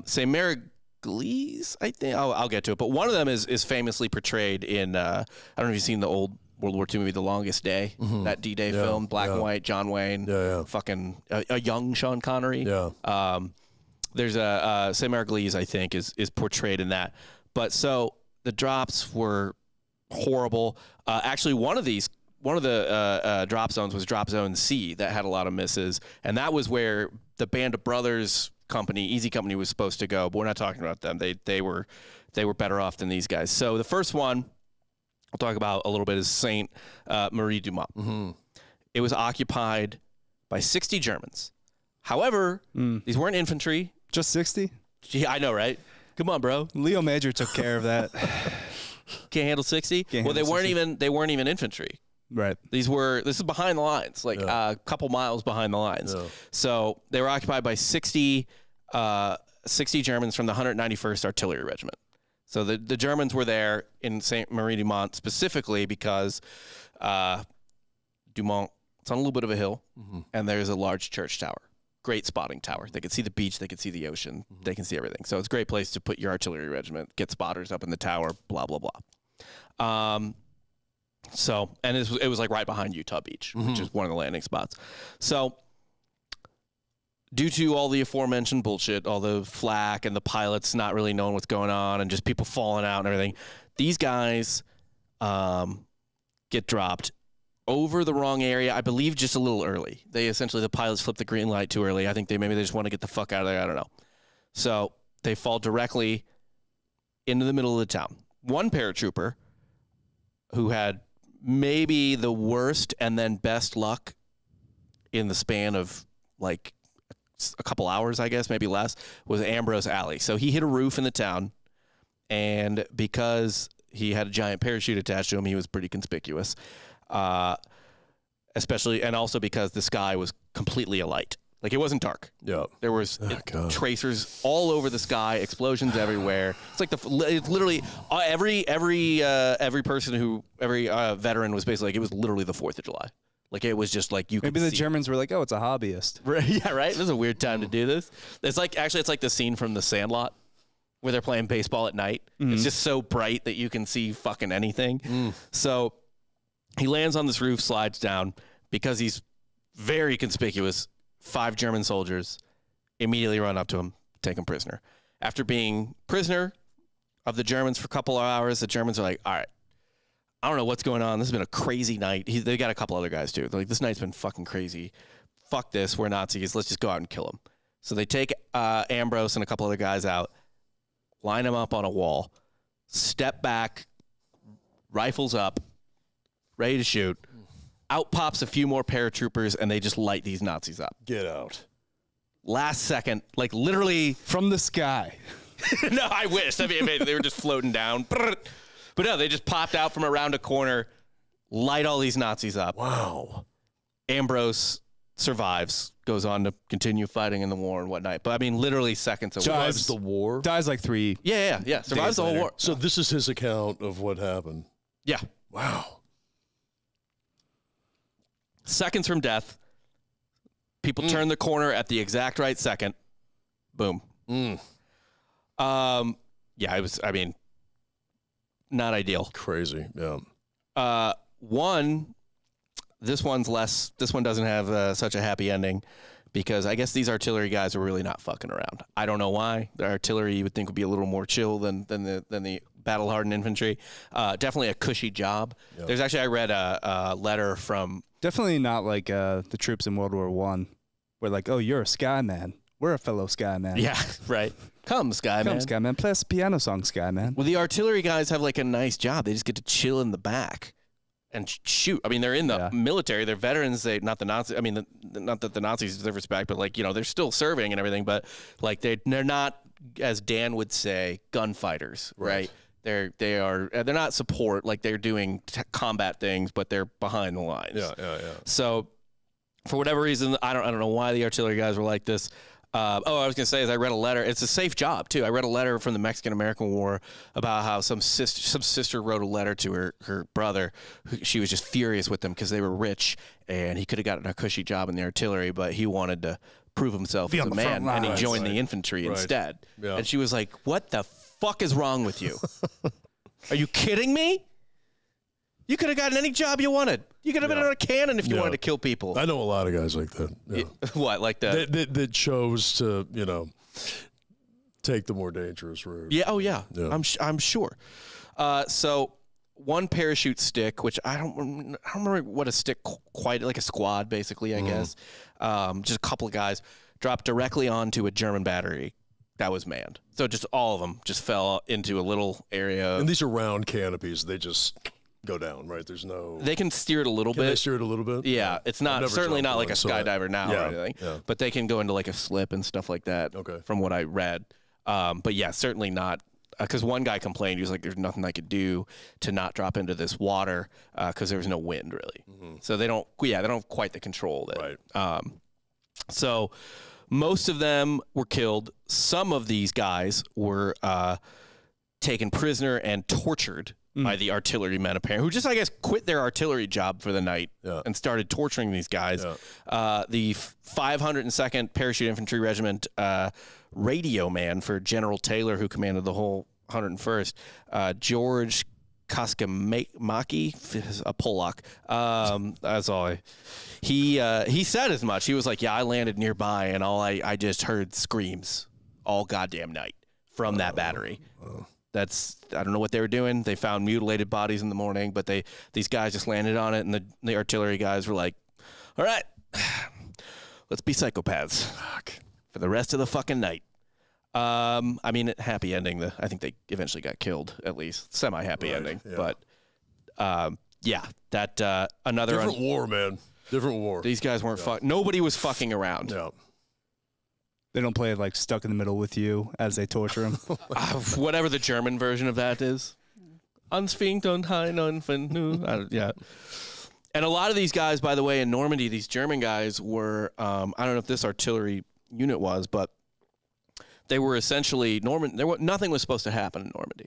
Saint-Mère-Église, I think. I'll get to it. But one of them is famously portrayed in, I don't know if you've seen the old World War II movie, The Longest Day, that D-Day film, black and white, John Wayne, fucking a young Sean Connery. Yeah. There's a Saint-Mère-Église, I think, is portrayed in that. But so the drops were horrible. Actually, one of the drop zones was Drop Zone C that had a lot of misses, and that was where the Band of Brothers company, Easy Company, was supposed to go. But we're not talking about them. They were better off than these guys. So the first one I'll talk about a little bit is Saint-Méry-du-Mont. It was occupied by 60 Germans. However, these weren't infantry. Just 60? Yeah, I know, right? Come on, bro. Leo Major took care of that. Can't handle 60? Well, they weren't even infantry. Right. This is behind the lines, like a couple miles behind the lines. Yeah. So they were occupied by 60 Germans from the 191st Artillery Regiment. So the Germans were there in Saint-Méry-du-Mont specifically because Dumont, it's on a little bit of a hill, and there's a large church tower. Great spotting tower. They could see the beach. They could see the ocean. They can see everything. So it's a great place to put your artillery regiment, get spotters up in the tower, blah, blah, blah. So, and it was like right behind Utah Beach, which is one of the landing spots. So due to all the aforementioned bullshit, all the flack and the pilots not really knowing what's going on and just people falling out and everything, these guys get dropped over the wrong area, I believe just a little early. The pilots flipped the green light too early. I think maybe they just want to get the fuck out of there. I don't know. So they fall directly into the middle of the town. One paratrooper who had maybe the worst and then best luck in the span of like a couple hours, I guess, maybe less, was Ambrose Alley. So he hit a roof in the town, and because he had a giant parachute attached to him, he was pretty conspicuous. Especially, and also because the sky was completely alight. Like, it wasn't dark. Yeah. There was tracers all over the sky, explosions everywhere. It's like it's literally every veteran was basically like, it was literally the 4th of July. Like, it was just like, you could Maybe the see. Germans were like, oh, it's a hobbyist. Right, yeah, right? This is a weird time to do this. It's like the scene from The Sandlot where they're playing baseball at night. Mm-hmm. It's just so bright that you can see fucking anything. Mm. So he lands on this roof, slides down. Because he's very conspicuous, 5 German soldiers immediately run up to him, take him prisoner. After being prisoner of the Germans for a couple of hours, the Germans are like, all right, I don't know what's going on. This has been a crazy night. They got a couple other guys, too. They're like, this night's been fucking crazy. Fuck this. We're Nazis. Let's just go out and kill them. So they take Ambrose and a couple other guys out, line them up on a wall, step back, rifles up, ready to shoot. Out pops a few more paratroopers, and they just light these Nazis up. Get out. Last second, like literally. From the sky. No, I wish. I mean, they were just floating down. But no, they just popped out from around a corner, light all these Nazis up. Wow. Ambrose survives, goes on to continue fighting in the war and whatnot. But I mean, literally seconds away. Survives the war? Dies like 3. Yeah. Survives the whole war. So this is his account of what happened. Yeah. Wow. Seconds from death, people turn the corner at the exact right second. Boom. Yeah, it was, I mean, not ideal. Crazy, yeah. This one doesn't have such a happy ending because I guess these artillery guys are really not fucking around. I don't know why. The artillery you would think would be a little more chill than the battle-hardened infantry. Definitely a cushy job. Yep. There's actually, I read a letter from... Definitely not like the troops in World War I. We're like, oh, you're a Skyman. We're a fellow Skyman. Yeah, right. Come, Skyman. Come, Skyman. Play us a piano song, Skyman. Well, the artillery guys have like a nice job. They just get to chill in the back and shoot. I mean, they're in the military. They're veterans. Not the Nazis. I mean, not that the Nazis deserve respect, but like, you know, they're still serving and everything. But like, they're not, as Dan would say, gunfighters, right? They're not support, like they're doing combat things, but they're behind the lines. Yeah. So for whatever reason, I don't know why the artillery guys were like this. I was gonna say is I read a letter. It's a safe job too. I read a letter from the Mexican-American War about how some sister wrote a letter to her brother. She was just furious with them because they were rich and he could have gotten a cushy job in the artillery, but he wanted to prove himself as a man and he joined the infantry instead. Yeah. And she was like, "What the fuck is wrong with you? Are you kidding me? You could have gotten any job you wanted. You could have been on a cannon if you wanted to kill people." I know a lot of guys like that. Yeah. What, like that? That chose to, take the more dangerous route. Yeah. Oh, yeah. I'm sure. So one parachute stick, which I don't remember what a stick quite like a squad, basically. I guess just a couple of guys dropped directly onto a German battery that was manned. So just all of them just fell into a little area. And these are round canopies. They just go down, right? There's no... They can steer it a little bit. Can they steer it a little bit? Yeah. It's not certainly not like a skydiver now or anything. Yeah. But they can go into like a slip and stuff like that from what I read. But yeah, certainly not. Because one guy complained. He was like, there's nothing I could do to not drop into this water because there was no wind, really. Mm-hmm. So they don't have quite the control. Right. So most of them were killed. Some of these guys were taken prisoner and tortured by the artillerymen, apparently, who just, I guess, quit their artillery job for the night and started torturing these guys. Yeah. The 502nd Parachute Infantry Regiment radio man for General Taylor, who commanded the whole 101st, George Koskamaki, a Polak. That's all. He said as much. He was like, "Yeah, I landed nearby, and I just heard screams all goddamn night from that battery." I don't know what they were doing. They found mutilated bodies in the morning, but these guys just landed on it, and the artillery guys were like, all right, let's be psychopaths for the rest of the fucking night. I mean, happy ending. I think they eventually got killed, at least. Semi-happy ending. Yeah. But, yeah, that another... Different war, man. Different war. These guys weren't nobody was fucking around. Yeah. They don't play like Stuck in the Middle with You as they torture him. Whatever the German version of that is. Yeah. And a lot of these guys, by the way, in Normandy, these German guys were, I don't know if this artillery unit was, but they were essentially, nothing was supposed to happen in Normandy.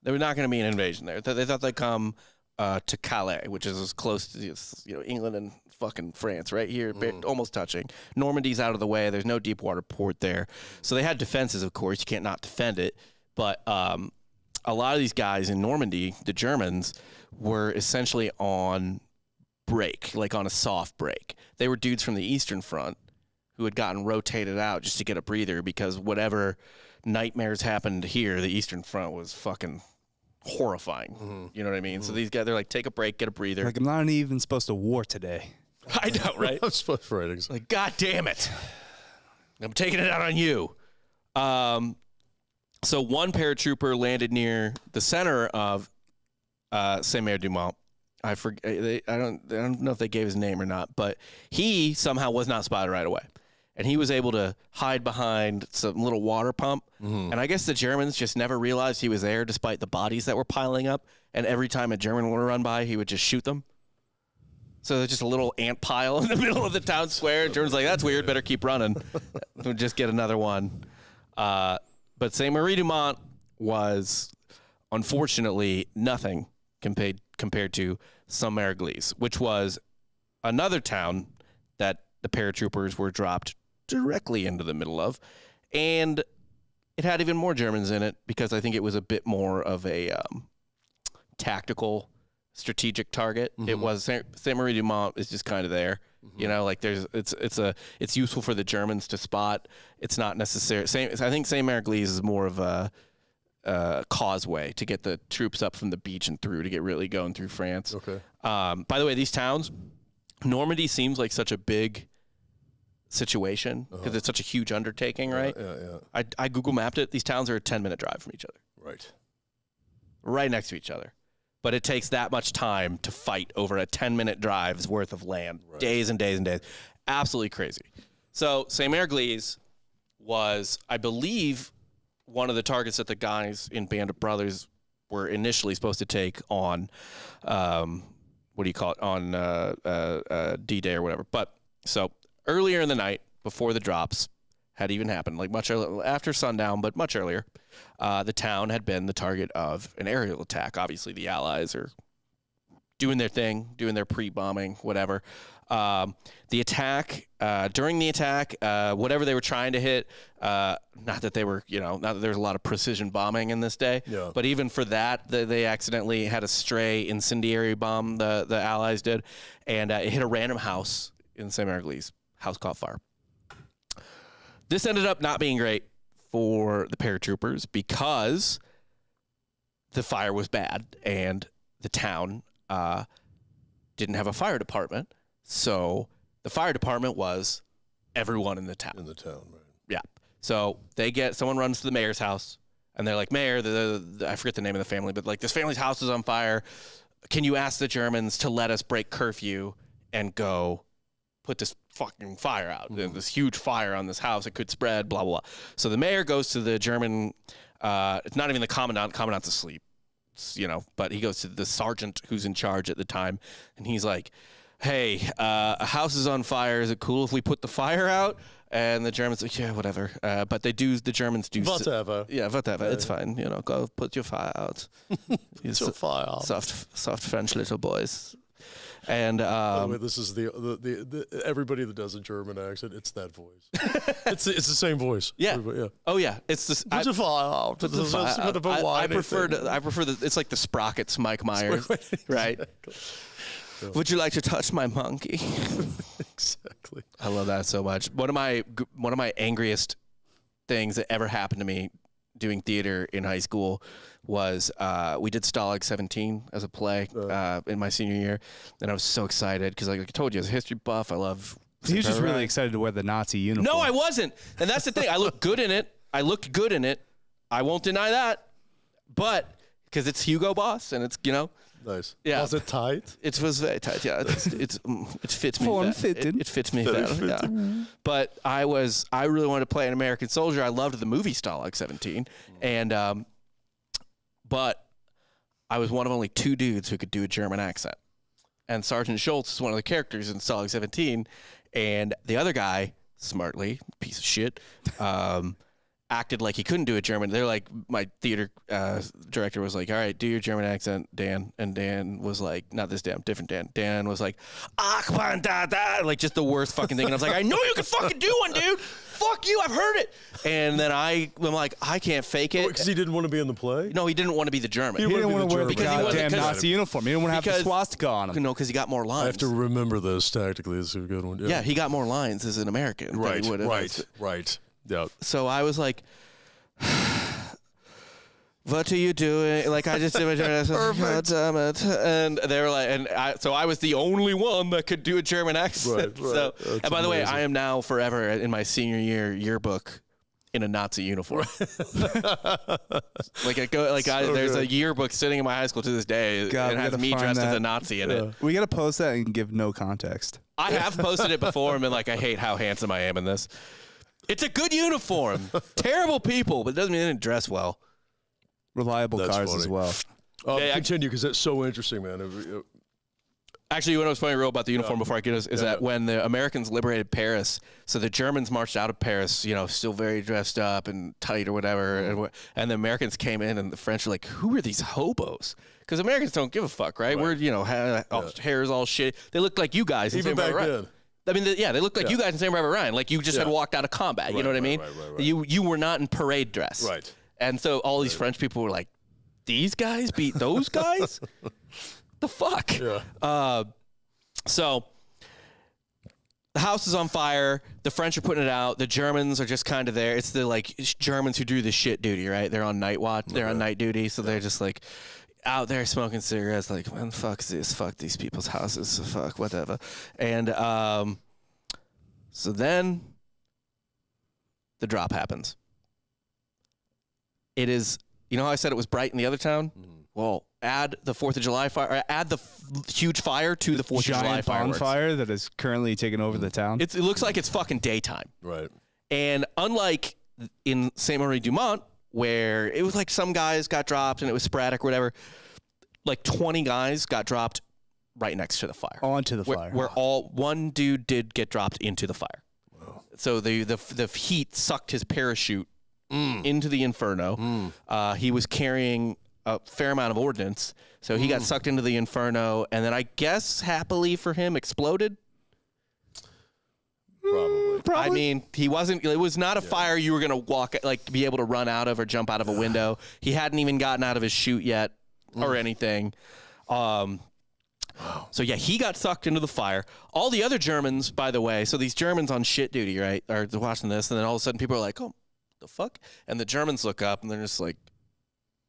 There was not going to be an invasion there. They thought they'd come to Calais, which is as close to England and fucking France, right here, almost touching. Normandy's out of the way. There's no deep water port there. So they had defenses, of course. You can't not defend it. But a lot of these guys in Normandy, the Germans, were essentially on break, like on a soft break. They were dudes from the Eastern Front who had gotten rotated out just to get a breather because whatever nightmares happened here, the Eastern Front was fucking horrifying. You know what I mean? So these guys, they're like, take a break, get a breather. Like, I'm not even supposed to war today. I know, right? I'm supposed to write like, God damn it. I'm taking it out on you. So one paratrooper landed near the center of Saint-Mère-du-Mont. I don't know if they gave his name or not, but he somehow was not spotted right away. And he was able to hide behind some little water pump. And I guess the Germans just never realized he was there despite the bodies that were piling up. And every time a German would run by, he would just shoot them. So there's just a little ant pile in the middle of the town square. Germans like, that's weird, better keep running. We'll just get another one. But Saint-Mère-du-Mont was, unfortunately, nothing compared to Saint-Mère-Église, which was another town that the paratroopers were dropped directly into the middle of. And it had even more Germans in it because I think it was a bit more of a tactical strategic target. It was Saint-Mère-du-Mont is just kind of there, you know, like it's useful for the Germans to spot. It's not necessary. I think Saint-Mère-Église is more of a causeway to get the troops up from the beach and through to get really going through France. Okay. By the way, these towns, Normandy seems like such a big situation because it's such a huge undertaking, right? Yeah. I Google mapped it. These towns are a 10-minute drive from each other. Right next to each other. But it takes that much time to fight over a 10-minute drive's worth of land. Days and days and days. Absolutely crazy. So Saint-Mère-Église was, I believe, one of the targets that the guys in Band of Brothers were initially supposed to take on, what do you call it, on D-Day or whatever. But so earlier in the night, before the drops had even happened, like much earlier, after sundown, but much earlier, the town had been the target of an aerial attack. Obviously, the Allies are doing their thing, doing their pre-bombing, whatever. The attack, during the attack, whatever they were trying to hit, not that they were, not that there's a lot of precision bombing in this day, but even for that, they accidentally had a stray incendiary bomb, the Allies did, and it hit a random house in Saint-Mère-Église. House caught fire. This ended up not being great for the paratroopers because the fire was bad and the town didn't have a fire department. So the fire department was everyone in the town. Right. Yeah. So someone runs to the mayor's house and they're like, Mayor, I forget the name of the family, but like this family's house is on fire. Can you ask the Germans to let us break curfew and go put this fucking fire out? This huge fire on this house. It could spread, blah, blah, blah. So the mayor goes to the German, it's not even the commandant. Commandant's asleep, but he goes to the sergeant who's in charge at the time. And he's like, hey, a house is on fire. Is it cool if we put the fire out? And the Germans like, yeah, whatever. But the Germans do. Whatever. Yeah, whatever. It's fine. Go put your fire out. Put your fire out. Soft French little boys. And by the way, this is the everybody that does a German accent. It's that voice. it's the same voice. Yeah. Yeah. Oh yeah. It's this. Put your fire out. I prefer it's like the Sprockets, Mike Myers, right? Exactly. Yeah. Would you like to touch my monkey? Exactly. I love that so much. One of my angriest things that ever happened to me doing theater in high school was we did Stalag 17 as a play in my senior year, and I was so excited because, like I told you, as a history buff, I love. He was just really excited to wear the Nazi uniform. No, I wasn't, and that's the thing. I looked good in it. I won't deny that, but because it's Hugo Boss and it's Nice. Yeah. Was it tight? It was very tight. Yeah, it fits me. It fits me. Yeah. But I really wanted to play an American soldier. I loved the movie Stalag 17, and but I was one of only 2 dudes who could do a German accent, and Sergeant Schultz is one of the characters in Stalag 17, and the other guy, smartly, piece of shit, acted like he couldn't do a German. They're like, my theater director was like, all right, do your German accent, Dan. And Dan was like, not this Dan, different Dan. Dan was like, Achman da da, like just the worst fucking thing. And I was like, I know you can fucking do one, dude. Fuck you, I've heard it. And then I'm like, I can't fake it. Because he didn't want to be in the play? No, he didn't want to be the German. He didn't want to wear the because goddamn Nazi uniform. He didn't want to have the swastika on him. No, because he got more lines. I have to remember this tactically. This is a good one. Yeah, he got more lines as an American. Right, than he would have. right. Yeah. So I was like, what are you doing? Like, I just did my German accent. God damn it. And they were like, so I was the only one that could do a German accent. Right. So, That's and by the way, amazing. I am now forever in my senior year yearbook in a Nazi uniform. There's a yearbook sitting in my high school to this day. God, it has me dressed as a Nazi in it. We got to post that and give no context. I have posted it before and been like, I hate how handsome I am in this. It's a good uniform. Terrible people, but it doesn't mean they didn't dress well. Reliable That's cars funny. as well. Continue, because that's so interesting, man. Actually, what was funny real about the uniform before I get is that when the Americans liberated Paris, so the Germans marched out of Paris, still very dressed up and tight or whatever, and the Americans came in, and the French were like, who are these hobos? Because Americans don't give a fuck, right? We're, hair's all shit. They look like you guys. Even back then. I mean, they look like you guys in Saving Private Ryan. Like you just had walked out of combat. You know what I mean? Right. You were not in parade dress. Right. And so all these French people were like, these guys beat those guys? The fuck? Yeah. So the house is on fire. The French are putting it out. The Germans are just kind of there. It's the Germans who do the shit duty, right? They're on night watch. They're on night duty. So they're just like out there smoking cigarettes, like, man, fuck this, fuck these people's houses, fuck whatever. And so then the drop happens. It is, how I said it was bright in the other town? Well, add the 4th of July fire, or add the huge fire to the 4th of July fireworks. Bonfire that is currently taking over the town. It looks like it's fucking daytime. Right. And unlike in Saint Marie du Mont, where it was like some guys got dropped and it was sporadic or whatever, like 20 guys got dropped right next to the fire. Onto the fire. Where one dude did get dropped into the fire. Wow. So the heat sucked his parachute into the inferno. He was carrying a fair amount of ordnance, so he got sucked into the inferno, and then I guess happily for him exploded. Probably. I mean, he wasn't. It was not a fire you were gonna be able to run out of or jump out of a window. He hadn't even gotten out of his chute yet, or anything. So yeah, he got sucked into the fire. All the other Germans, by the way, so these Germans on shit duty, right, are watching this, and then all of a sudden people are like, "Oh, the fuck!" And the Germans look up and they're just like,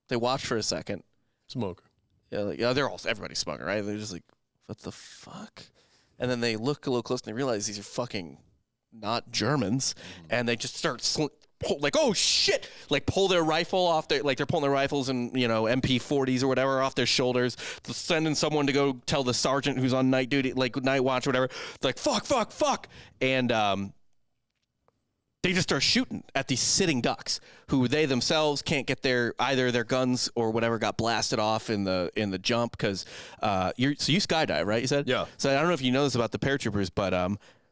they watch for a second. Smoke. Yeah, everybody's smoking, right? They're just like, "What the fuck?" And then they look a little close and they realize these are fucking not Germans, and they just start like, oh shit, like pull their rifle off their, like they're pulling their rifles and MP40s or whatever off their shoulders, sending someone to go tell the sergeant who's on night duty, like night watch or whatever, like fuck, and they just start shooting at these sitting ducks who they themselves can't get either their guns or whatever got blasted off in the jump because you skydive, right? You said? Yeah. So I don't know if you know this about the paratroopers, but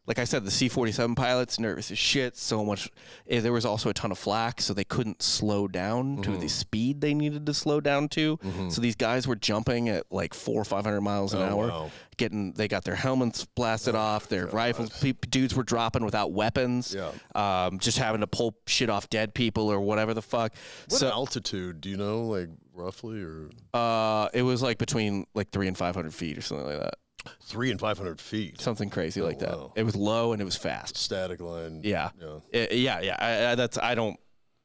like I said, the C-47 pilots nervous as shit. So much. There was also a ton of flak, so they couldn't slow down to the speed they needed to slow down to. So these guys were jumping at like 400 or 500 miles an hour. Wow. They got their helmets blasted off, their rifles. Dudes were dropping without weapons. Yeah. Just having to pull shit off dead people or whatever the fuck. What altitude do you know, like roughly, or? It was like between like 300 and 500 feet or something like that. 300 and 500 feet. Something crazy like that. Wow. It was low and it was fast. Static line. Yeah. I don't.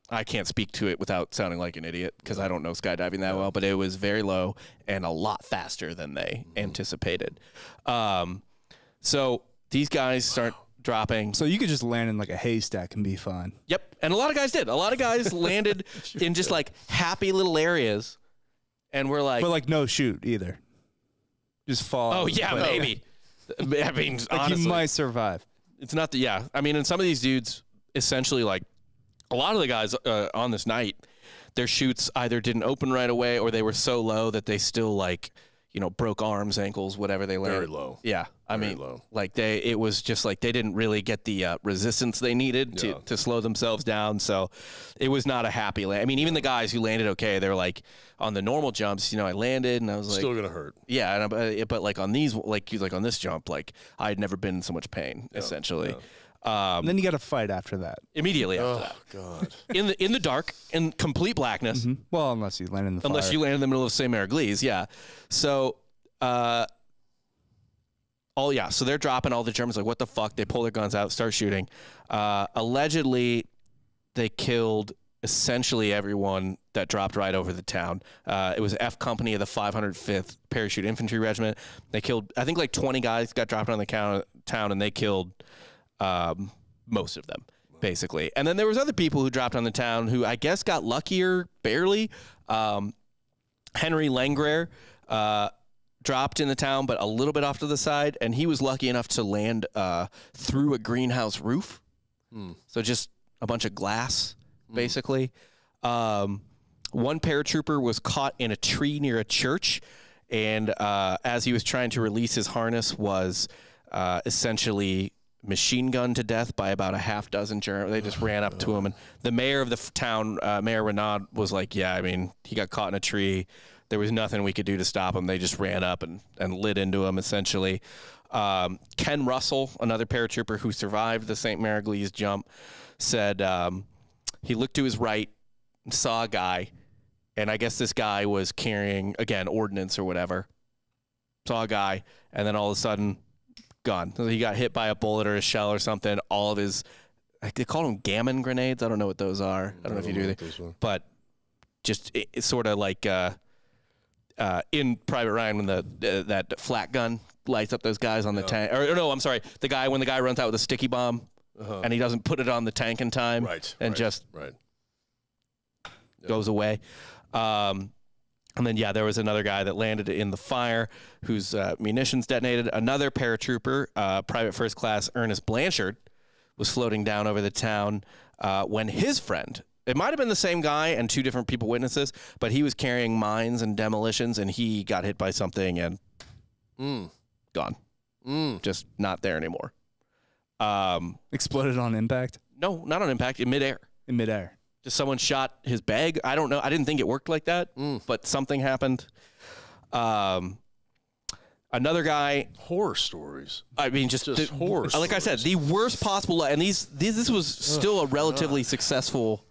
I can't speak to it without sounding like an idiot because I don't know skydiving that well, but it was very low and a lot faster than they anticipated. So these guys start dropping. So you could just land in like a haystack and be fine. Yep. And a lot of guys did. A lot of guys landed in just like happy little areas. And we're like. But like no shoot either. Just fall. Oh, yeah, maybe. I mean, like honestly. you might survive. It's not the, yeah. I mean, and some of these dudes essentially like a lot of the guys on this night, their chutes either didn't open right away or they were so low that they still like, you know, broke arms, ankles, whatever they landed. Very low. Yeah. I mean, like it was just like they didn't really get the resistance they needed to slow themselves down. So it was not a happy land. I mean, even the guys who landed okay, they're like on the normal jumps, you know, I landed and I was like. Still going to hurt. Yeah. But like on these, like on this jump, like I had never been in so much pain, essentially. Yeah. And then you got to fight after that. Immediately after that. Oh, God. In the dark, in complete blackness. Mm-hmm. Well, unless you land in the fire. Unless you land in the middle of St. Mary-Glise, yeah. So, so they're dropping all the Germans, like, what the fuck? They pull their guns out, start shooting. Allegedly, they killed essentially everyone that dropped right over the town. It was F Company of the 505th Parachute Infantry Regiment. They killed, I think, like 20 guys got dropped on the town, and they killed most of them, basically. And then there was other people who dropped on the town who I guess got luckier, barely. Henry Langrer dropped in the town, but a little bit off to the side, and he was lucky enough to land through a greenhouse roof. So just a bunch of glass, basically. One paratrooper was caught in a tree near a church, and as he was trying to release his harness was essentially machine gunned to death by about a half dozen Germans. They just ran up to him, and the mayor of the town, Mayor Renaud, was like, yeah, I mean, he got caught in a tree. There was nothing we could do to stop him. They just ran up and lit into him, essentially. Ken Russell, another paratrooper who survived the St. Mary-Glise jump, said he looked to his right, saw a guy, and I guess this guy was carrying, again, ordnance or whatever. Saw a guy, and then all of a sudden, gone. So he got hit by a bullet or a shell or something. All of his, they call them gammon grenades. I don't know what those are. I don't know if you do either. But just it's sort of like in Private Ryan when that flat gun lights up those guys on the tank. Or no, I'm sorry. When the guy runs out with a sticky bomb and he doesn't put it on the tank in time and just goes away. And then, there was another guy that landed in the fire whose munitions detonated. Another paratrooper, Private First Class Ernest Blanchard, was floating down over the town when his friend, it might have been the same guy and two different people witnesses, but he was carrying mines and demolitions, and he got hit by something and gone. Just not there anymore. Exploded on impact? No, not on impact, in midair. In midair. Just someone shot his bag. I don't know. I didn't think it worked like that, but something happened. Another guy. Horror stories. I mean, just horror like stories. I said, the worst possible. And this was still a relatively successful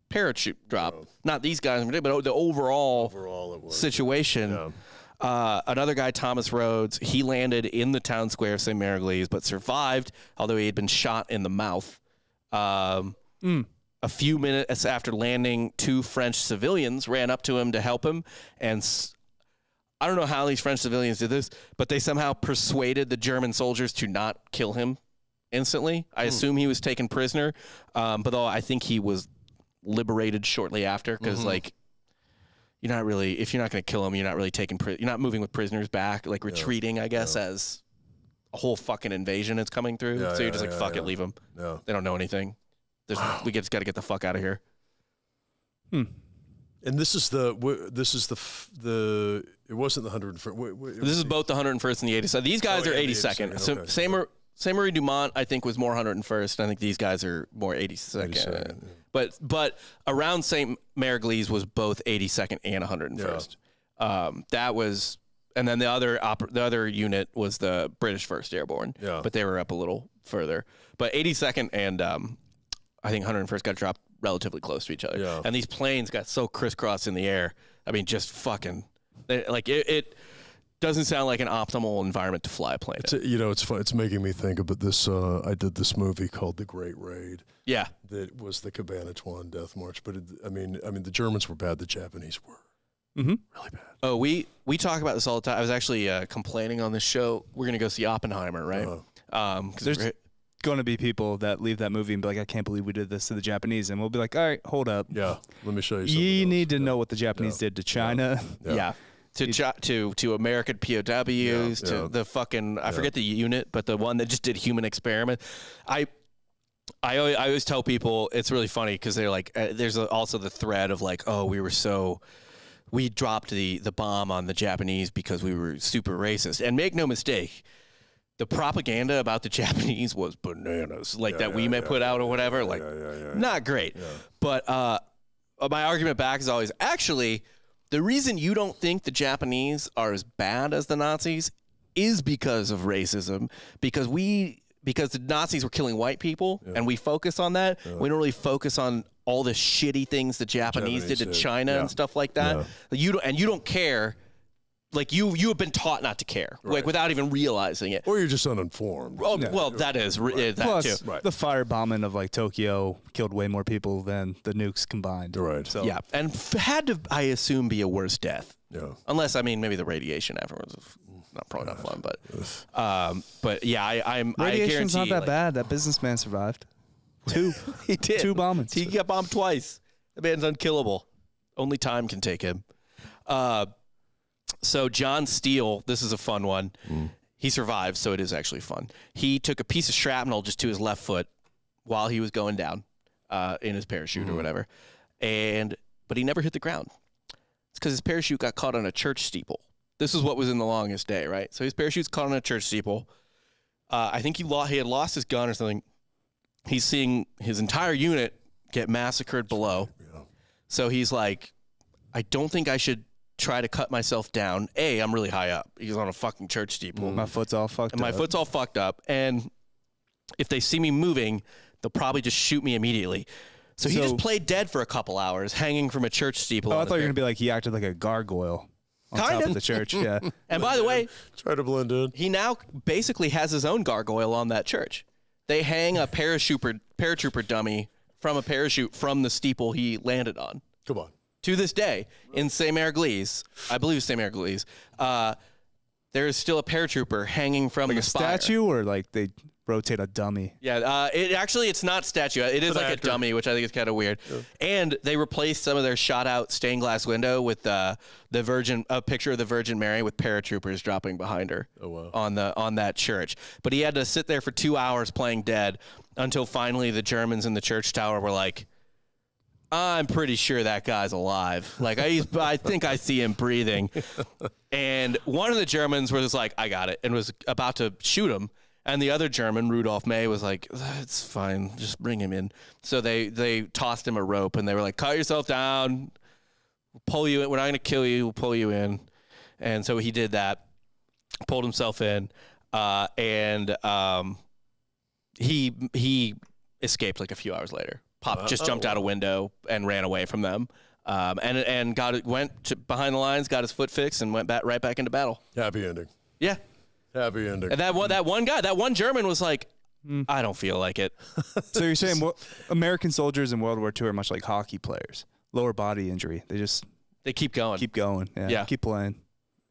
parachute drop. Not these guys, but the overall situation. Yeah. Another guy, Thomas Rhodes, he landed in the town square of St. Mary-Glise, but survived, although he had been shot in the mouth. A few minutes after landing, two French civilians ran up to him to help him. And I don't know how these French civilians did this, but they somehow persuaded the German soldiers to not kill him instantly. I assume he was taken prisoner, but though I think he was liberated shortly after because, like, you're not really, if you're not going to kill him, you're not really taking, you're not moving with prisoners back, like retreating, I guess, as a whole fucking invasion is coming through. So you're just like, fuck it, leave them. Yeah. They don't know anything. We just got to get the fuck out of here. And this is the it wasn't the 101st. This is both the 101st and the 82nd. These guys are 82nd. So okay. Saint Marie Dumont, I think, was more 101st. I think these guys are more 82nd. But around St. Mary-Glise was both 82nd and 101st. Yeah. That was, and then the other unit was the British 1st Airborne. Yeah. But they were up a little further. But 82nd and I think 101st got dropped relatively close to each other. Yeah. And these planes got so crisscrossed in the air. I mean, just fucking, like it doesn't sound like an optimal environment to fly a plane in. You know, it's fun. It's making me think about this. I did this movie called The Great Raid. Yeah. That was the Cabanatuan Death March. But, I mean, the Germans were bad. The Japanese were really bad. Oh, we talk about this all the time. I was actually complaining on this show. We're going to go see Oppenheimer, right? There's going to be people that leave that movie and be like, I can't believe we did this to the Japanese. And we'll be like, all right, hold up. Yeah, let me show you something You else. need to know what the Japanese did to China. Yeah. To American POWs, to the fucking, I forget the unit, but the one that just did human experiment. I always tell people, it's really funny because they're like, there's also the thread of like, oh, we dropped the bomb on the Japanese because we were super racist. And make no mistake, the propaganda about the Japanese was bananas, like that we may put out or whatever, not great. Yeah. But my argument back is always, actually, the reason you don't think the Japanese are as bad as the Nazis is because of racism, because the Nazis were killing white people, and we focus on that. We don't really focus on all the shitty things the Japanese did to China and stuff like that. You don't care. Like you have been taught not to care, like without even realizing it. Or you're just uninformed. Oh, well, that is that Plus, too. the firebombing of like Tokyo killed way more people than the nukes combined. Right. So yeah, and had to, I assume, be a worse death. Yeah. Unless, I mean, maybe the radiation afterwards was probably not fun, but yeah, Radiation's I not guarantee, that bad. That businessman survived. He did. 2 bombings. He got bombed twice. The man's unkillable. Only time can take him. So John Steele, this is a fun one. He survived, so it is actually fun. He took a piece of shrapnel just to his left foot while he was going down in his parachute or whatever, but he never hit the ground. It's because his parachute got caught on a church steeple. This is what was in The Longest Day, right? So his parachute's caught on a church steeple. I think he had lost his gun or something. He's seeing his entire unit get massacred below. Yeah. So he's like, I don't think I should try to cut myself down. I'm really high up. He's on a fucking church steeple. My foot's all fucked up. My foot's all fucked up. And if they see me moving, they'll probably just shoot me immediately. So he just played dead for a couple hours, hanging from a church steeple. Oh, I thought you were going to be like, he acted like a gargoyle on top of the church. Yeah. And by the way, try to blend in. He now basically has his own gargoyle on that church. They hang a paratrooper dummy from a parachute from the steeple he landed on. Come on. To this day, in Saint-Mère-Église, I believe Saint-Mère-Église, there is still a paratrooper hanging from the spire. Statue, or like they rotate a dummy? Yeah, it's not statue. It is like a dummy, which I think is kind of weird. Yeah. And they replaced some of their shot-out stained glass window with a picture of the Virgin Mary with paratroopers dropping behind her on that church. But he had to sit there for 2 hours playing dead until finally the Germans in the church tower were like, I'm pretty sure that guy's alive. Like, I think I see him breathing. And one of the Germans was like, I got it, and was about to shoot him. And the other German, Rudolf May, was like, it's fine, just bring him in. So they tossed him a rope, and they were like, cut yourself down, we'll pull you in. We're not going to kill you, we'll pull you in. And so he did that, pulled himself in, and he escaped like a few hours later. Just jumped out a window and ran away from them, and went behind the lines, got his foot fixed, and went right back into battle. Happy ending. Yeah. Happy ending. And that one German was like, I don't feel like it. So you're saying American soldiers in World War II are much like hockey players, lower body injury. They keep going. Keep going. Yeah. Keep playing.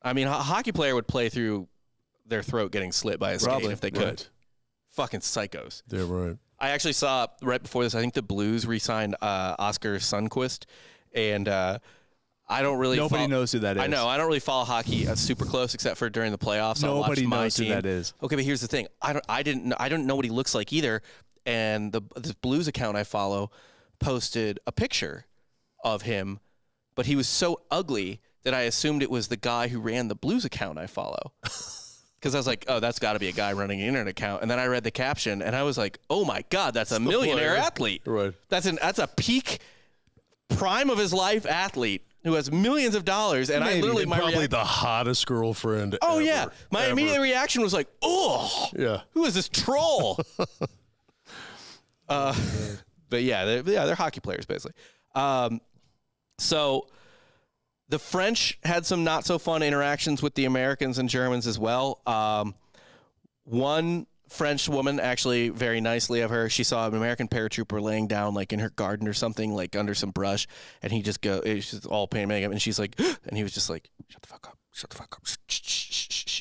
I mean, a hockey player would play through their throat getting slit by a skate if they could. Right. Fucking psychos. They're right. I actually saw right before this, I think the Blues re-signed Oscar Sundqvist, and I don't really. Nobody knows who that is. I know. I don't really follow hockey super close, except for during the playoffs. Nobody knows who that is. Okay, but here's the thing. I didn't know what he looks like either, and the Blues account I follow posted a picture of him, but he was so ugly that I assumed it was the guy who ran the Blues account I follow. Because I was like, oh, that's got to be a guy running an internet account. And then I read the caption, and I was like, oh, my God, that's a millionaire athlete. Right. That's a peak prime of his life athlete who has millions of dollars. And I literally, probably the hottest girlfriend ever. Yeah. My immediate reaction was like, oh, yeah. Who is this troll? But yeah, they're hockey players, basically. So The French had some not so fun interactions with the Americans and Germans as well. One French woman, actually very nicely of her, she saw an American paratrooper laying down like in her garden or something, like under some brush, and he just it's just all pain makeup, and she's like, and he was just like, shut the fuck up,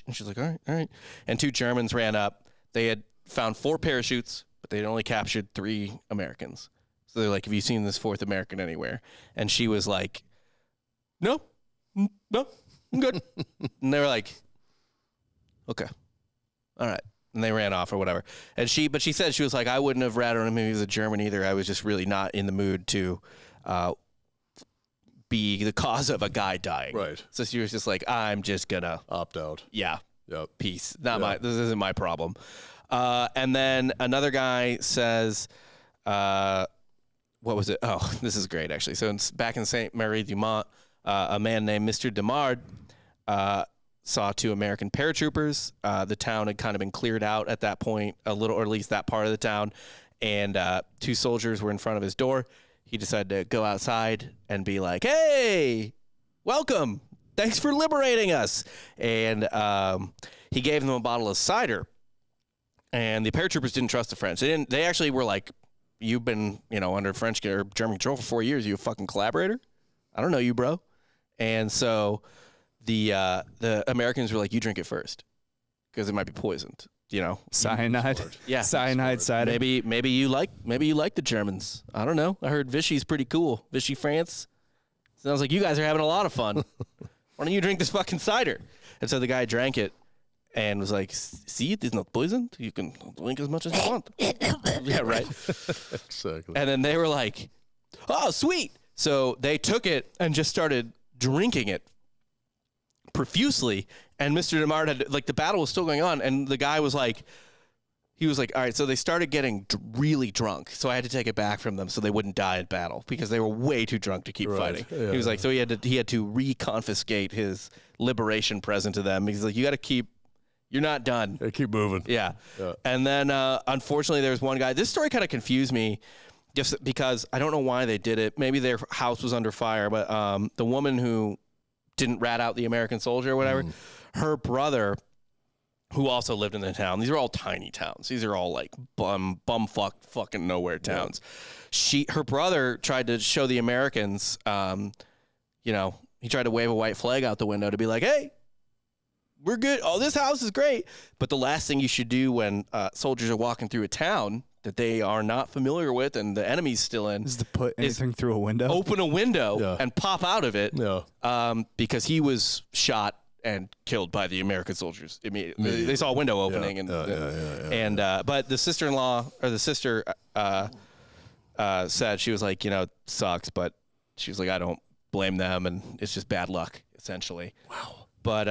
and she's like, all right. And 2 Germans ran up. They had found 4 parachutes, but they had only captured 3 Americans. So they're like, have you seen this 4th American anywhere? And she was like, no, I'm good. And they were like, okay, all right. And they ran off or whatever. But she said, she was like, I wouldn't have ratted him if he was a German either. I was just really not in the mood to be the cause of a guy dying. Right. So she was just like, I'm just gonna opt out. Yeah. Yep. Peace. This isn't my problem. And then another guy says, what was it? Oh, this is great, actually. So back in Saint Marie du Mont, a man named Mr. Demard saw 2 American paratroopers. The town had kind of been cleared out at that point, a little, or at least that part of the town. And 2 soldiers were in front of his door. He decided to go outside and be like, hey, welcome. Thanks for liberating us. And he gave them a bottle of cider. And the paratroopers didn't trust the French. They actually were like, you've been, under French or German control for 4 years. You a fucking collaborator? I don't know you, bro. And so the Americans were like, you drink it first because it might be poisoned, Cyanide. Yeah. Cyanide cider. Maybe you like the Germans. I don't know. I heard Vichy's pretty cool. Vichy, France. Sounds like you guys are having a lot of fun. Why don't you drink this fucking cider? And so the guy drank it and was like, see, it is not poisoned. You can drink as much as you want. Yeah, right. Exactly. And then they were like, oh, sweet. So they took it and just started drinking it profusely. And Mr. Demard had, the battle was still going on. And the guy was like, all right, so they started getting really drunk. So I had to take it back from them so they wouldn't die in battle because they were way too drunk to keep fighting. Yeah. He was like, so he had to reconfiscate his liberation present to them. He's like, you're not done. Hey, keep moving. Yeah. And then, unfortunately, there was one guy. This story kind of confused me just because I don't know why they did it. Maybe their house was under fire, but the woman who didn't rat out the American soldier or whatever, her brother, who also lived in the town. These are all tiny towns. These are all like bumfuck fucking nowhere towns. Yeah. Her brother tried to show the Americans, he tried to wave a white flag out the window to be like, hey, we're good. Oh, this house is great. But the last thing you should do when soldiers are walking through a town that they are not familiar with and the enemy's still in is to put anything through a window. Open a window and pop out of it. Yeah. Because he was shot and killed by the American soldiers immediately. They saw a window opening, but the sister-in-law or the sister said, she was like, it sucks, but she was like, I don't blame them, and it's just bad luck, essentially. Wow. But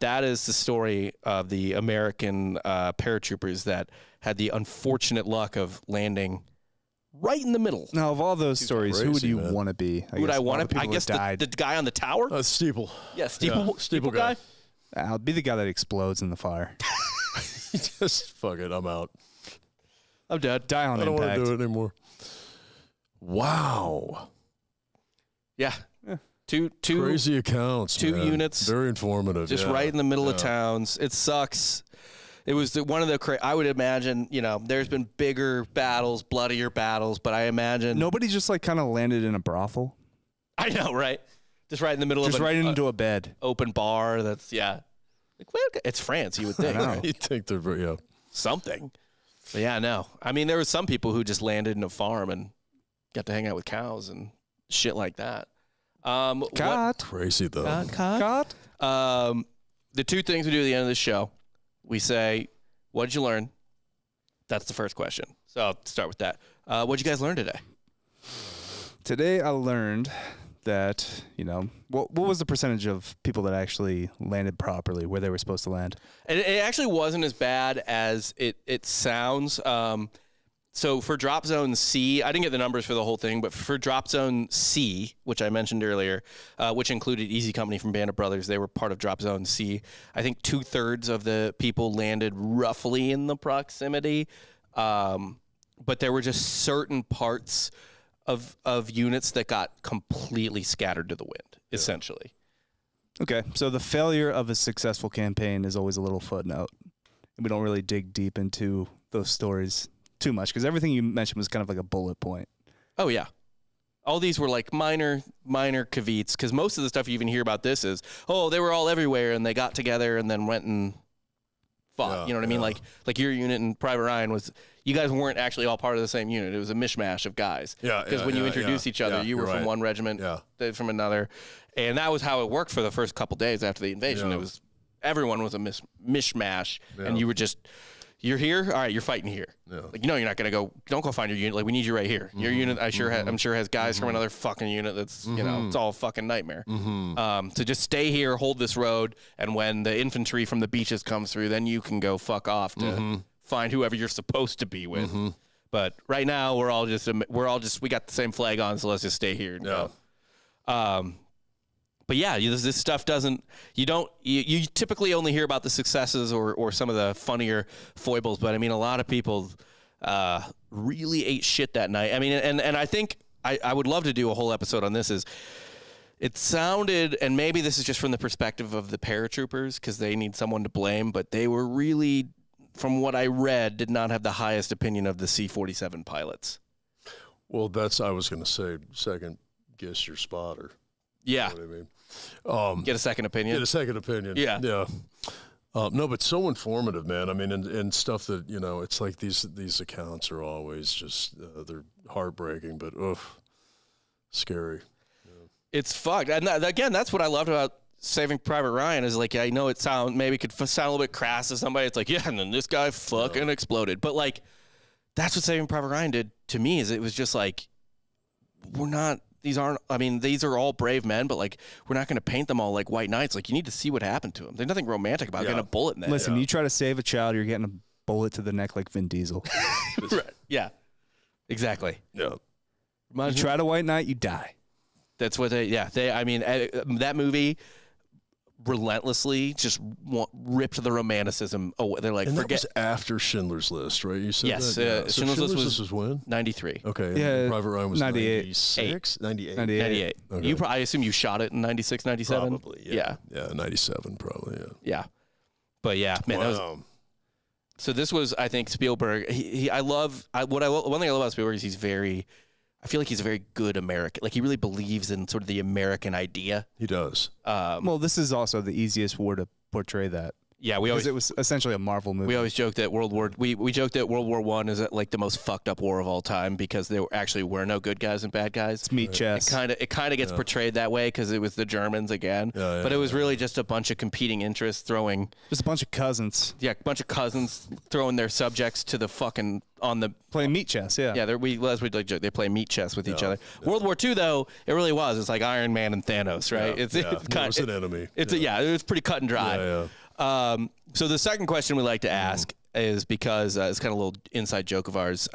that is the story of the American paratroopers that had the unfortunate luck of landing right in the middle. Now, of all those stories, who would you want to be? Who would I want to be? I guess the guy on the tower? Steeple. Yeah, Steeple guy. I'll be the guy that explodes in the fire. Just fuck it. I'm out. I'm dead. Die on impact. I don't want to do it anymore. Wow. Yeah. Two crazy accounts. 2 units. Very informative. Just right in the middle of towns. It sucks. It was one of the I would imagine, there's been bigger battles, bloodier battles, but I imagine nobody just kind of landed in a brothel. I know, right? Just right in the middle of into a bed. Open bar. That's it's France, you would think. Right? You'd think they're something. But yeah, no. I mean, there were some people who just landed in a farm and got to hang out with cows and shit like that. Crazy though. The 2 things we do at the end of the show, we say, what did you learn? That's the first question. So I'll start with that. What did you guys learn today? Today I learned that, what was the percentage of people that actually landed properly where they were supposed to land? It actually wasn't as bad as it sounds. So for Drop Zone C, I didn't get the numbers for the whole thing, but for Drop Zone C, which I mentioned earlier, which included Easy Company from Band of Brothers, they were part of Drop Zone C. I think 2/3 of the people landed roughly in the proximity, but there were just certain parts of units that got completely scattered to the wind, essentially. Okay, so the failure of a successful campaign is always a little footnote. And we don't really dig deep into those stories too much because everything you mentioned was kind of like a bullet point. Oh, yeah. All these were like minor caveats because most of the stuff you even hear about this is, oh, they were all everywhere and they got together and then went and fought. Yeah, you know what I mean? Like your unit and Private Ryan you guys weren't actually all part of the same unit. It was a mishmash of guys. Yeah. Because when you introduced each other, you were from one regiment, they from another. And that was how it worked for the first couple days after the invasion. Yeah. It was everyone was a mishmash, and you were just, you're here, all right, you're fighting here. Yeah. Like, you're not gonna go. Don't go find your unit. Like, we need you right here. Your unit, I'm sure has guys from another fucking unit. That's it's all a fucking nightmare. To just stay here, hold this road, and when the infantry from the beaches comes through, then you can go fuck off to find whoever you're supposed to be with. But right now, we got the same flag on, so let's just stay here. But yeah, this stuff you typically only hear about the successes or some of the funnier foibles, but I mean, a lot of people really ate shit that night. I mean, and I think I would love to do a whole episode on this. It sounded, and maybe this is just from the perspective of the paratroopers because they need someone to blame, but they were really, from what I read, did not have the highest opinion of the C-47 pilots. Well, I was going to say, second guess your spotter. Yeah. You know what I mean? Get a second opinion. Get a second opinion. Yeah. Yeah. No, but so informative, man. I mean, and stuff that, it's like these accounts are always just, they're heartbreaking, but scary. Yeah. It's fucked. And again, that's what I loved about Saving Private Ryan is like, I know it could sound a little bit crass to somebody. It's like, yeah, and then this guy fucking exploded. But like, that's what Saving Private Ryan did to me is it was just like, these are all brave men, but like, we're not going to paint them all like white knights. Like, you need to see what happened to them. There's nothing romantic about getting a bullet in there. Listen, you try to save a child, you're getting a bullet to the neck like Vin Diesel. Right. Yeah, exactly. Yeah. You try to white knight, you die. That's what that movie relentlessly just ripped the romanticism away. They're like, and forget. That was after Schindler's List, right? You said yes. that? Yeah. Schindler's List was when? 93. Okay. Yeah. Private Ryan was 96? 98. Okay. I assume you shot it in 96, 97? Probably, yeah. Yeah, 97 probably, yeah. Yeah. But yeah, man, that was... So this was, I think, Spielberg. One thing I love about Spielberg is I feel like he's a very good American. Like, he really believes in sort of the American idea. He does. Well, this is also the easiest war to portray that. Yeah, because it was essentially a Marvel movie. We always joke that World War I is like the most fucked up war of all time because there actually were no good guys and bad guys. It's meat chess. It kind of gets portrayed that way because it was the Germans again. But it was really just a bunch of competing interests just a bunch of cousins. Yeah, a bunch of cousins throwing their subjects to the fucking playing meat chess. Yeah. Yeah, they play meat chess with each other. Yeah. World War II though, it really was. It's like Iron Man and Thanos, right? Yeah, it's an enemy. It was pretty cut and dry. Yeah. So the second question we like to ask is because it's kind of a little inside joke of ours,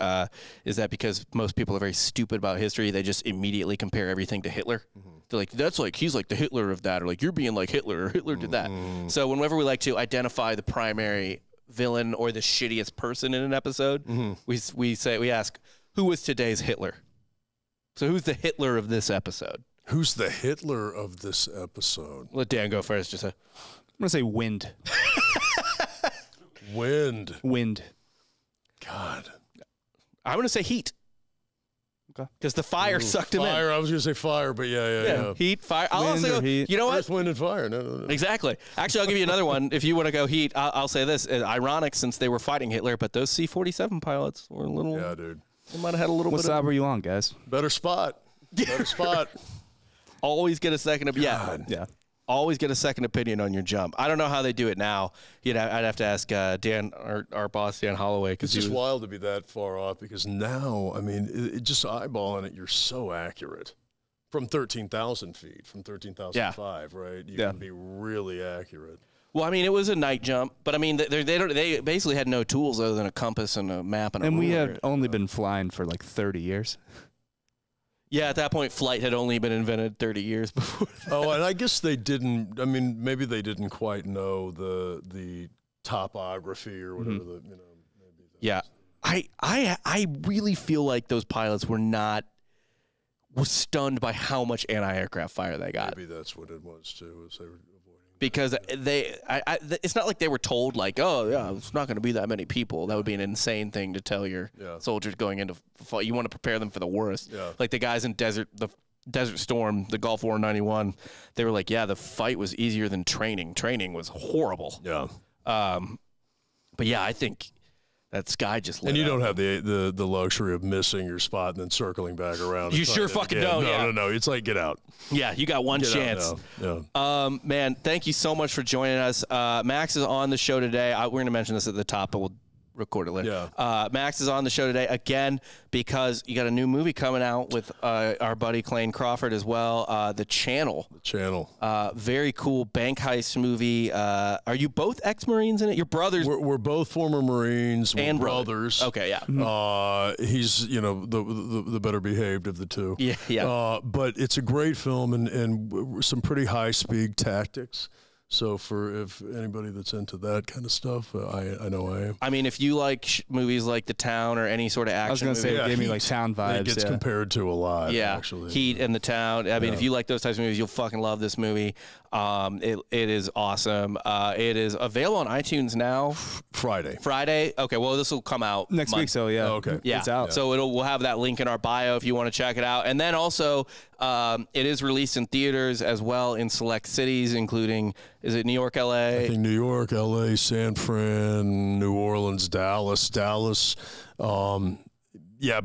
is that because most people are very stupid about history, they just immediately compare everything to Hitler. They're like, that's like, he's like the Hitler of that, or like, you're being like Hitler, or Hitler did that. So whenever we like to identify the primary villain or the shittiest person in an episode, we ask, who was today's Hitler? So who's the Hitler of this episode? Who's the Hitler of this episode? Let Dan go first. I'm going to say wind. Wind. God. I'm going to say heat. Okay. Because the fire sucked him in. Fire. I was going to say fire, but yeah. Heat, fire. I'll also go, heat. You know what? Earth, wind, and fire. No. Exactly. Actually, I'll give you another one. If you want to go heat, I'll say this. Ironic since they were fighting Hitler, but those C-47 pilots were a little... Yeah, dude. They might have had a little What side were you on, guys? Better spot. Always get a second opinion. Yeah. Always get a second opinion on your jump. I don't know how they do it now. I'd have to ask Dan, our boss, Dan Holloway. It's just wild to be that far off because now, I mean, it just eyeballing it, you're so accurate. From 13,000 feet, from 13,005, right? You can be really accurate. Well, I mean, it was a night jump, but I mean, they basically had no tools other than a compass and a map and a ruler. We had only been flying for like 30 years. Yeah, at that point, flight had only been invented 30 years before that. Oh, and I guess they didn't. I mean, maybe they didn't quite know the topography or whatever. Maybe yeah, I really feel like those pilots were not was stunned by how much anti-aircraft fire they got. Maybe that's what it was too. Is they were avoiding because it's not like they were told like, oh yeah, it's not going to be that many people. That would be an insane thing to tell your soldiers going into fight. You want to prepare them for the worst. Yeah. Like the guys in Desert Storm, the Gulf War 91, they were like, yeah, the fight was easier than training. Training was horrible. Yeah. But yeah, I think that sky just lit and you up. don't have the luxury of missing your spot and then circling back around. You sure fucking don't. No. It's like, get out. Yeah, you got one chance. Yeah. Man, thank you so much for joining us. Max is on the show today. We're going to mention this at the top, but we'll record it later. Yeah. Max is on the show today again because you got a new movie coming out with our buddy Clayne Crawford as well. The Channel. The Channel. Very cool bank heist movie. Are you both ex-Marines in it? Your brothers? We're both former Marines. We're and brothers. Okay, yeah. He's the better behaved of the two. Yeah. But it's a great film and some pretty high speed tactics. So if anybody that's into that kind of stuff, I know I am. I mean, if you like movies like The Town or any sort of action, I was going to say it gave me like Town vibes. It gets compared to a lot. Yeah, actually. Heat and The Town. I mean, if you like those types of movies, you'll fucking love this movie. It is awesome. It is available on iTunes now. Friday. Okay, well, this will come out next week. So yeah. Oh, okay. Yeah. It's out. So we'll have that link in our bio if you want to check it out. And then also, it is released in theaters as well in select cities, including, is it New York, LA? I think New York, LA, San Fran, New Orleans, Dallas. Yeah,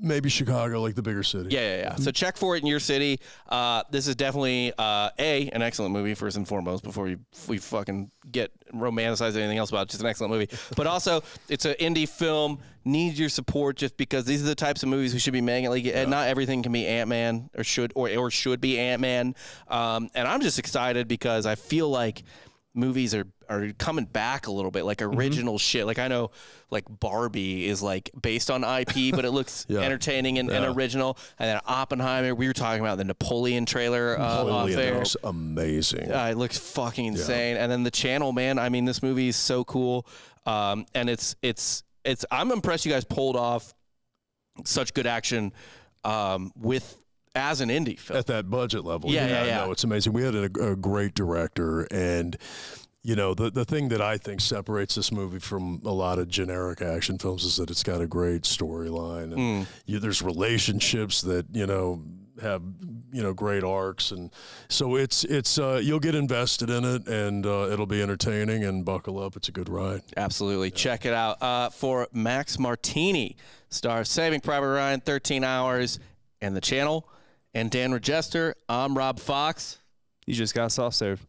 maybe Chicago, like the bigger city. Yeah. So check for it in your city. This is definitely an excellent movie first and foremost before we fucking get romanticized anything else about it. Just an excellent movie. But also, it's an indie film. Needs your support just because these are the types of movies we should be making. Like, not everything can be Ant-Man or should be Ant-Man. And I'm just excited because I feel like movies are coming back a little bit, like original shit. Like I know, like Barbie is like based on IP, but it looks entertaining and original. And then Oppenheimer, we were talking about the Napoleon trailer off there. Looks amazing. It looks fucking insane. And then The Channel, man. I mean, this movie is so cool. And it's I'm impressed you guys pulled off such good action as an indie film. At that budget level. Yeah. No, it's amazing. We had a great director, and the thing that I think separates this movie from a lot of generic action films is that it's got a great storyline, and there's relationships that have great arcs, and so it's you'll get invested in it, and it'll be entertaining, and buckle up. It's a good ride. Absolutely. Check it out. For Max Martini, star of Saving Private Ryan, 13 Hours, and The Channel, and Dan Regester, I'm Rob Fox. You just got soft served.